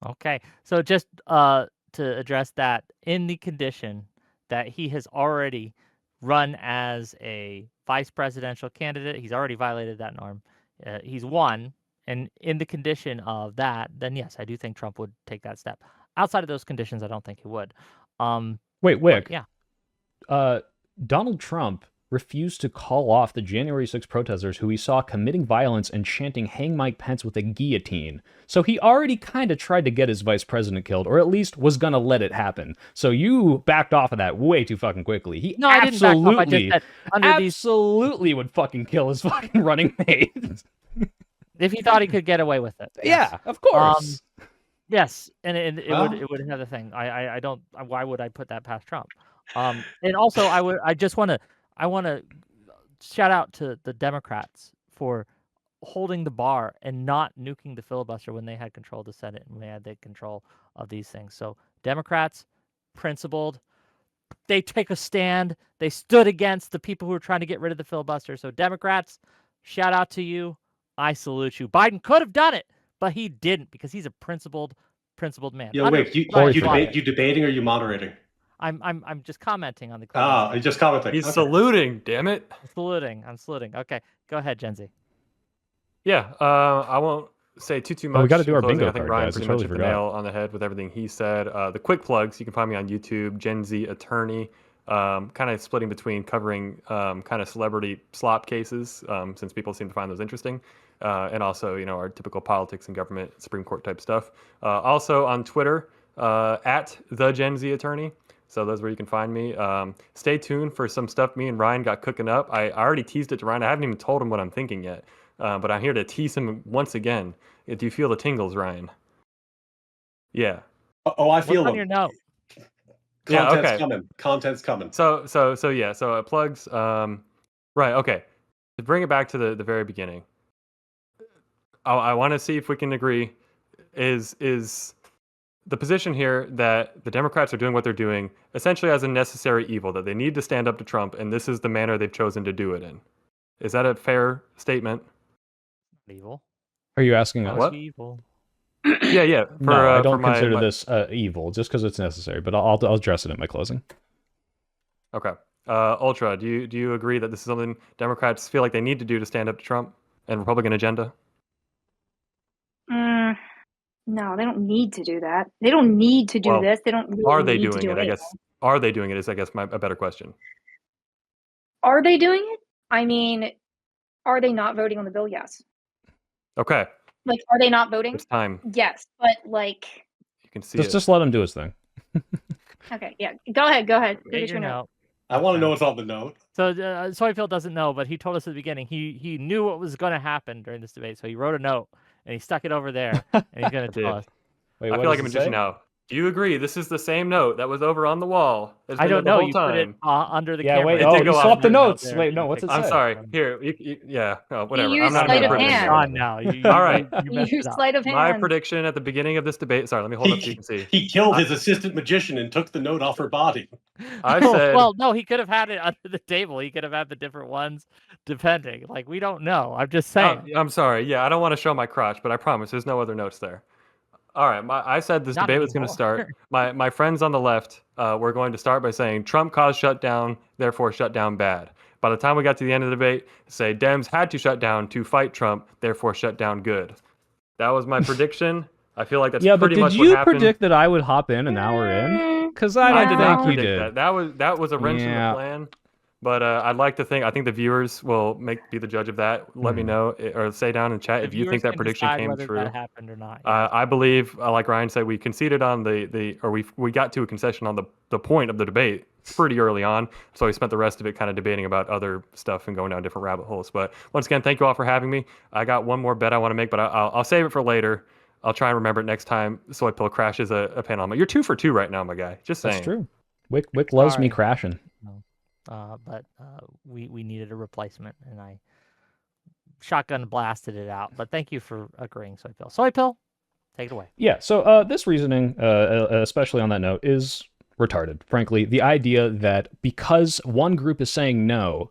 Okay. So just to address that, in the condition that he has already run as a vice presidential candidate, he's already violated that norm. He's won. And in the condition of that, then yes, I do think Trump would take that step. Outside of those conditions, I don't think he would.
Wait, Wick.
Yeah.
Donald Trump refused to call off the January 6 protesters who he saw committing violence and chanting "Hang Mike Pence" with a guillotine. So he already kind of tried to get his vice president killed, or at least was going to let it happen. So you backed off of that way too fucking quickly. He
No, I didn't back off. I just said
absolutely would fucking kill his fucking running mate.
If he thought he could get away with it.
Yeah, of course.
Yes, and it would have the thing. I don't. Why would I put that past Trump? And also, I want to shout out to the Democrats for holding the bar and not nuking the filibuster when they had control of the Senate and when they had the control of these things. So Democrats, principled, they take a stand. They stood against the people who were trying to get rid of the filibuster. So Democrats, shout out to you. I salute you. Biden could have done it, but he didn't because he's a principled man.
Yeah, wait, you debating or you moderating?
I'm just commenting on the.
You're just commenting.
He's saluting. Damn it.
I'm saluting. Okay, go ahead, Gen Z.
Yeah, I won't say too much.
We got to do our
closing.
bingo
I think
card,
Ryan
guys.
pretty
I
much
totally
hit the nail
forgot.
on the head with everything he said. The quick plugs, you can find me on YouTube, Gen Z Attorney, kind of splitting between covering kind of celebrity slop cases, since people seem to find those interesting, and also, our typical politics and government, Supreme Court type stuff. Also on Twitter, at the Gen Z Attorney. So those are where you can find me. Stay tuned for some stuff me and Ryan got cooking up. I already teased it to Ryan. I haven't even told him what I'm thinking yet, but I'm here to tease him once again. Do you feel the tingles, Ryan? Yeah.
Oh, I feel
What's on
them.
your note?
Yeah,
Content's
okay.
coming. Content's coming.
So yeah. So it plugs. Right. Okay. To bring it back to the very beginning, I want to see if we can agree. Is the position here that the Democrats are doing what they're doing essentially as a necessary evil, that they need to stand up to Trump, and this is the manner they've chosen to do it in? Is that a fair statement?
Evil.
Are you asking us?
What?
Evil.
Yeah.
No, I don't
for my-
consider
my-
this evil just because it's necessary, but I'll address it in my closing.
Okay. Ultra, do you agree that this is something Democrats feel like they need to do to stand up to Trump and Republican agenda?
No, they don't need to do that. They don't need to do
Well,
this. They don't really
Are they
need to
doing
do
it? I
anything.
guess. Are they doing it? Is I guess a better question.
Are they doing it? I mean, are they not voting on the bill? Yes.
Okay.
Like, are they not voting?
It's time.
Yes, but like,
You can see it.
Just let him do his thing.
okay, yeah. Go ahead.
Get
Finish
your
your note.
note.
I want to know what's on the note.
So Soyfield doesn't know, but he told us at the beginning he knew what was going to happen during this debate, so he wrote a note and he stuck it over there, and he's going to
did.
tell us.
Wait,
I
what
feel like a
does it
magician
say?
now. Do you agree? This is the same note that was over on the wall. It's
I
been
don't
there the
know.
whole
You put it
time.
under the
Yeah,
camera.
wait.
It
Oh,
did
you
go on
swapped the
there.
notes. Wait, no, what's it
I'm
say?
sorry. Here, yeah. Oh, whatever.
used
I'm not
sleight
gonna
of
put it in
hand.
there.
Gone now.
All right.
You
You
messed
use
it up.
sleight of hand.
My prediction at the beginning of this debate. Sorry, let me hold up so you can see.
He killed his assistant magician and took the note off her body.
I said.
Well, no, he could have had it under the table. He could have had the different ones, depending. Like, we don't know. I'm just saying.
I'm sorry. Yeah, I don't want to show my crotch, but I promise there's no other notes there. All right. I said this
Not
debate was going to
anymore.
start. My friends on the left were going to start by saying Trump caused shutdown, therefore shutdown bad. By the time we got to the end of the debate, say Dems had to shut down to fight Trump, therefore shut down good. That was my prediction. I feel like that's
Yeah, but
pretty
did
much what
you
happened.
predict that I would hop in an hour in? Because I
I
don't
did not
think you
predict
did.
that was a wrench in
Yeah.
the plan. But I'd like to think. I think the viewers will be the judge of that. Let me know or say down in chat
The
if you
viewers
think that
can
prediction
decide
came
whether
true.
that happened or not.
I believe, like Ryan said, we conceded on we got to a concession on the point of the debate pretty early on. So we spent the rest of it kind of debating about other stuff and going down different rabbit holes. But once again, thank you all for having me. I got one more bet I want to make, but I'll save it for later. I'll try and remember it next time. Soy Pill crashes a panel. You're 2 for 2 right now, my guy. Just saying.
That's true. Wick loves me
Sorry.
crashing.
But we needed a replacement, and I shotgun blasted it out. But thank you for agreeing, Soy Pill. Soy Pill, take it away.
Yeah, so this reasoning, especially on that note, is retarded. Frankly, the idea that because one group is saying no,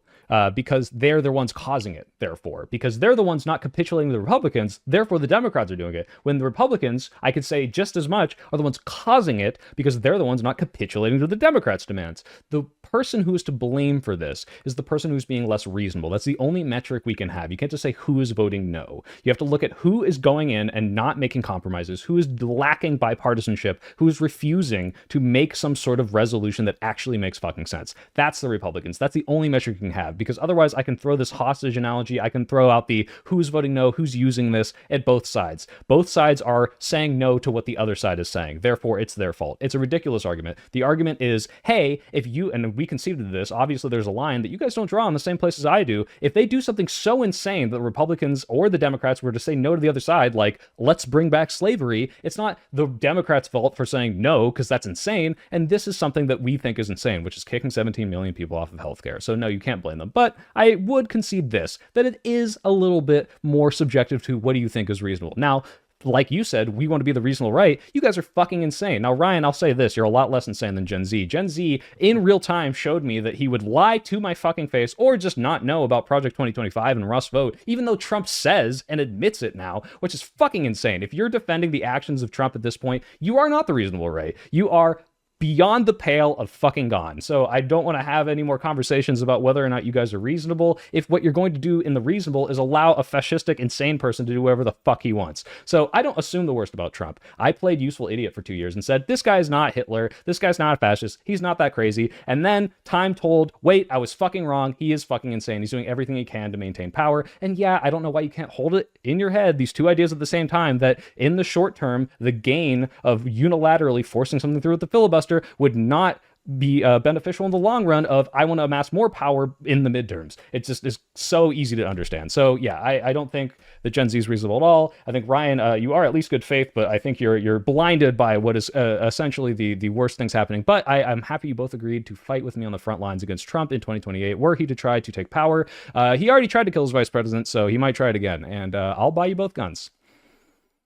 because they're the ones causing it, therefore, because they're the ones not capitulating to the Republicans, therefore the Democrats are doing it. When the Republicans, I could say just as much, are the ones causing it because they're the ones not capitulating to the Democrats' demands. The person who is to blame for this is the person who's being less reasonable. That's the only metric we can have. You can't just say who is voting no. You have to look at who is going in and not making compromises, who is lacking bipartisanship, who is refusing to make some sort of resolution that actually makes fucking sense. That's the Republicans. That's the only metric you can have, because otherwise I can throw this hostage analogy, I can throw out the who's voting no, who's using this at both sides. Both sides are saying no to what the other side is saying. Therefore, it's their fault. It's a ridiculous argument. The argument is, hey, if you, and we conceded to this, obviously there's a line that you guys don't draw in the same place as I do. If they do something so insane that the Republicans or the Democrats were to say no to the other side, like, let's bring back slavery, it's not the Democrats' fault for saying no, because that's insane. And this is something that we think is insane, which is kicking 17 million people off of healthcare. So no, you can't blame them. But I would concede this, that it is a little bit more subjective to what do you think is reasonable. Now, like you said, we want to be the reasonable right. You guys are fucking insane. Now, Ryan, I'll say this. You're a lot less insane than Gen Z. Gen Z, in real time, showed me that he would lie to my fucking face or just not know about Project 2025 and Rust vote, even though Trump says and admits it now, which is fucking insane. If you're defending the actions of Trump at this point, you are not the reasonable right. You are beyond the pale of fucking gone. So I don't want to have any more conversations about whether or not you guys are reasonable if what you're going to do in the reasonable is allow a fascistic, insane person to do whatever the fuck he wants. So I don't assume the worst about Trump. I played useful idiot for 2 years and said, this guy's not Hitler. This guy's not a fascist. He's not that crazy. And then time told, wait, I was fucking wrong. He is fucking insane. He's doing everything he can to maintain power. And yeah, I don't know why you can't hold it in your head, these two ideas at the same time, that in the short term, the gain of unilaterally forcing something through with the filibuster would not be beneficial in the long run of I want to amass more power in the midterms. It just is so easy to understand. So yeah, I don't think that Gen Z is reasonable at all. I think Ryan, you are at least good faith, but I think you're blinded by what is essentially the worst things happening. But I'm happy you both agreed to fight with me on the front lines against Trump in 2028 were he to try to take power. He already tried to kill his vice president, so he might try it again, and I'll buy you both guns.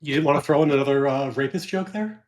You didn't want to throw in another rapist joke there?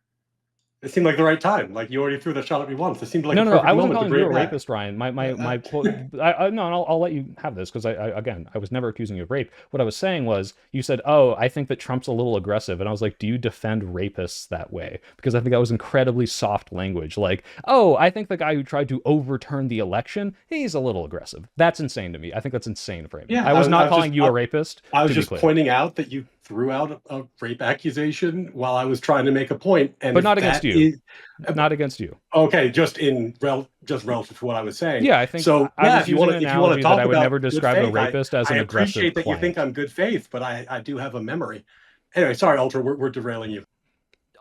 It seemed like the right time. Like you already threw that shot at me once. It seemed like
no,
a
no,
perfect
I wasn't
moment
calling
to
you a
bring it back.
rapist, Ryan. My quote. I'll let you have this because I was never accusing you of rape. What I was saying was you said, "Oh, I think that Trump's a little aggressive," and I was like, "Do you defend rapists that way?" Because I think that was incredibly soft language. Like, "Oh, I think the guy who tried to overturn the election, he's a little aggressive." That's insane to me. I think that's insane framing.
Yeah,
I was not calling you a rapist.
I was
to be
just
clear.
pointing out that you threw out a rape accusation while I was trying to make a point, and
But
if
not against
that
you.
is-
Not against you.
Okay, just relative to what I was saying.
Yeah, I think
so.
I was
if you
using
want
an
to, if you want
analogy
to talk
that I would
about
never
good
describe a
faith,
rapist as an
I
aggressive
appreciate that you think
client.
I'm good faith, but I do have a memory. Anyway, sorry, Ultra, we're derailing you.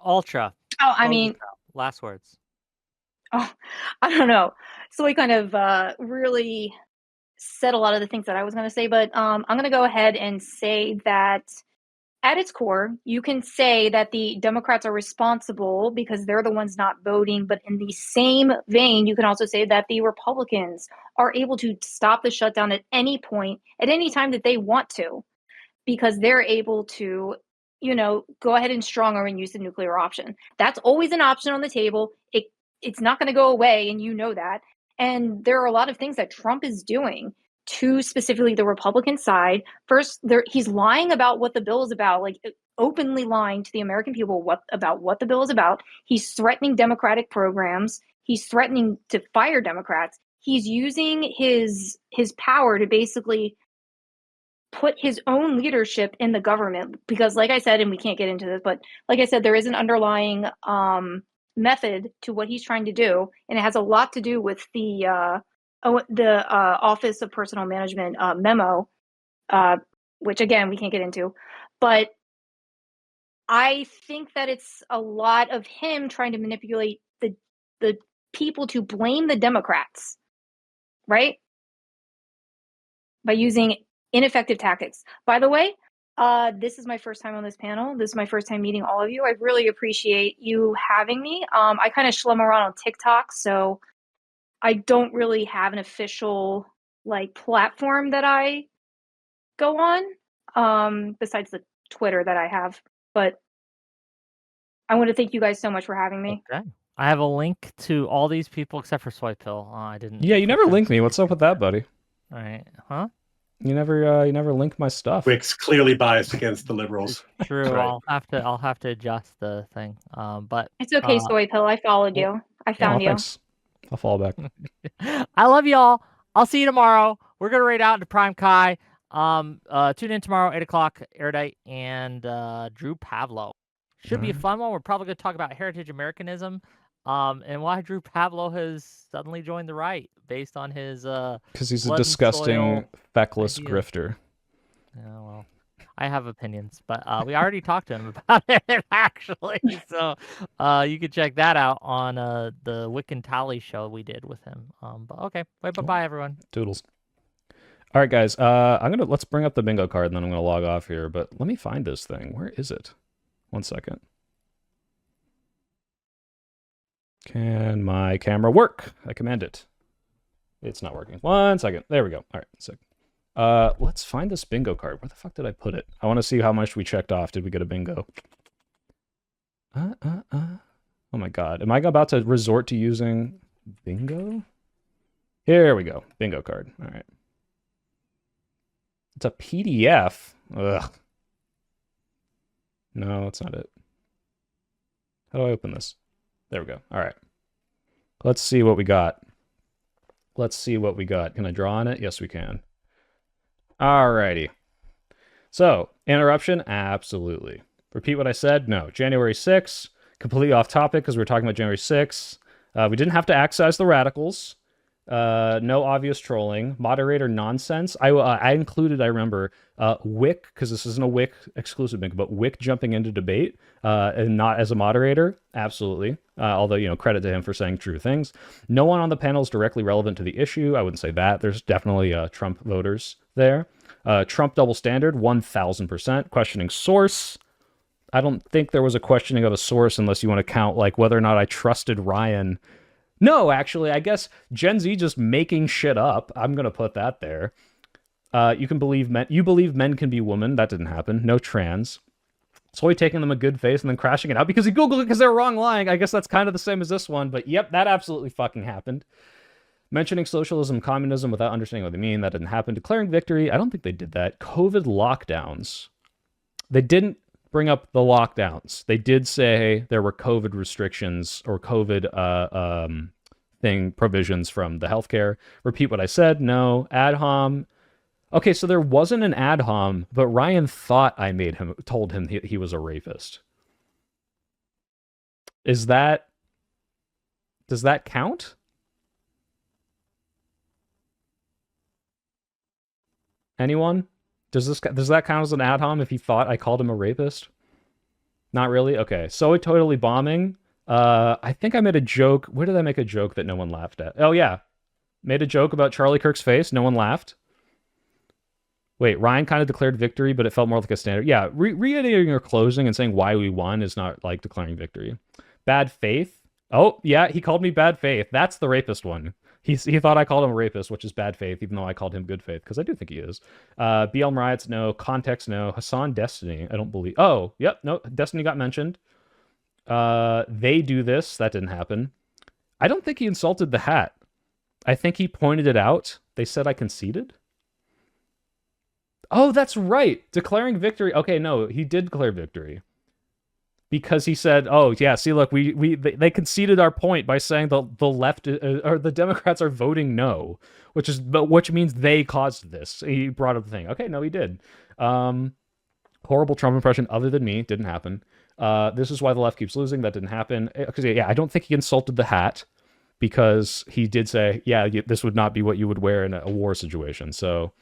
Ultra.
Oh, I
close
mean,
us out. Last words.
oh, I don't know. So we kind of really said a lot of the things that I was going to say, but I'm going to go ahead and say that at its core, you can say that the Democrats are responsible because they're the ones not voting. But in the same vein, you can also say that the Republicans are able to stop the shutdown at any point, at any time that they want to, because they're able to, go ahead and strong arm and use the nuclear option. That's always an option on the table. It's not going to go away, and you know that. And there are a lot of things that Trump is doing to specifically the Republican side. First, he's lying about what the bill is about, like openly lying to the American people about what the bill is about. He's threatening Democratic programs. He's threatening to fire Democrats. He's using his power to basically put his own leadership in the government because, like I said, and we can't get into this, but like I said, there is an underlying method to what he's trying to do, and it has a lot to do with the Office of Personnel Management memo, which again we can't get into, but I think that it's a lot of him trying to manipulate the people to blame the Democrats, right? By using ineffective tactics. By the way, this is my first time on this panel. This is my first time meeting all of you. I really appreciate you having me. I kind of schlum around on TikTok, so I don't really have an official platform that I go on, besides the Twitter that I have. But I want to thank you guys so much for having me.
Okay. I have a link to all these people except for Swipe Pill. I didn't.
Yeah, you never link me. What's up with that, buddy?
All right. Huh?
You never link my stuff.
Wick's clearly biased against the liberals.
True.
Right.
I'll have to adjust the thing. But
It's okay, Soy Pill. I followed you. I found you.
Thanks. I'll follow back.
I love y'all. I'll see you tomorrow. We're gonna raid out into Prime Kai. Tune in tomorrow, 8:00, Erudite and Drew Pavlo. Should be a fun one. We're probably gonna talk about heritage Americanism, and why Drew Pavlo has suddenly joined the right based on his
Because he's a
blood and
disgusting,
soil
feckless
ideas.
grifter.
Yeah, well, I have opinions, but we already talked to him about it actually. So you can check that out on the Wiccan Tally show we did with him. But okay, bye everyone.
Doodles. All right, guys. Let's bring up the bingo card, and then I'm gonna log off here. But let me find this thing. Where is it? 1 second. Can my camera work? I command it. It's not working. 1 second. There we go. All right, sick. Let's find this bingo card. Where the fuck did I put it? I want to see how much we checked off. Did we get a bingo? Oh my god. Am I about to resort to using bingo? Here we go. Bingo card. All right. It's a PDF. Ugh. No, that's not it. How do I open this? There we go. All right. Let's see what we got. Let's see what we got. Can I draw on it? Yes, we can. Alrighty. So, interruption? Absolutely. Repeat what I said? No. January 6th, completely off topic because we were talking about January 6th. We didn't have to excise the radicals. No obvious trolling. Moderator nonsense. I included, I remember, Wick, because this isn't a Wick exclusive link, but Wick jumping into debate and not as a moderator. Absolutely. Although, you know, credit to him for saying true things. No one on the panel is directly relevant to the issue. I wouldn't say that. There's definitely Trump voters there. Trump double standard, 1000%. Questioning source. I don't think there was a questioning of a source unless you want to count like whether or not I trusted Ryan. No, actually, I guess Gen Z just making shit up. I'm going to put that there. You believe men can be women. That didn't happen. No trans. Soy taking them a good face and then crashing it out because he Googled it because they were wrong lying. I guess that's kind of the same as this one, but yep, that absolutely fucking happened. Mentioning socialism, communism without understanding what they mean. That didn't happen. Declaring victory. I don't think they did that. COVID lockdowns. They didn't bring up the lockdowns. They did say there were COVID restrictions or COVID provisions from the healthcare. Repeat what I said. No. Ad hom. Okay, so there wasn't an ad hom, but Ryan thought I told him he was a rapist. Does that count? Anyone? Does that count as an ad hom if he thought I called him a rapist? Not really? Okay. So totally bombing. I think I made a joke. Where did I make a joke that no one laughed at? Oh yeah. Made a joke about Charlie Kirk's face. No one laughed. Wait, Ryan kind of declared victory, but it felt more like a standard. Yeah, reiterating your closing and saying why we won is not like declaring victory. Bad faith. Oh, yeah, he called me bad faith. That's the rapist one. He thought I called him a rapist, which is bad faith, even though I called him good faith, because I do think he is. BLM riots, no. Context, no. Hassan Destiny, I don't believe. Oh, yep, no. Destiny got mentioned. They do this. That didn't happen. I don't think he insulted the hat. I think he pointed it out. They said I conceded. Oh, that's right. Declaring victory. Okay, no, he did declare victory. Because he said, "Oh yeah, see, look, they conceded our point by saying the left or the Democrats are voting no, which means they caused this." He brought up the thing. Okay, no, he did. Horrible Trump impression, other than me, didn't happen. This is why the left keeps losing. That didn't happen. Because yeah, I don't think he insulted the hat because he did say, "Yeah, this would not be what you would wear in a war situation." So.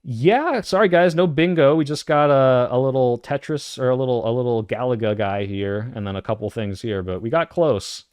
Yeah, sorry guys, no bingo. We just got a little Tetris or a little Galaga guy here, and then a couple things here, but we got close.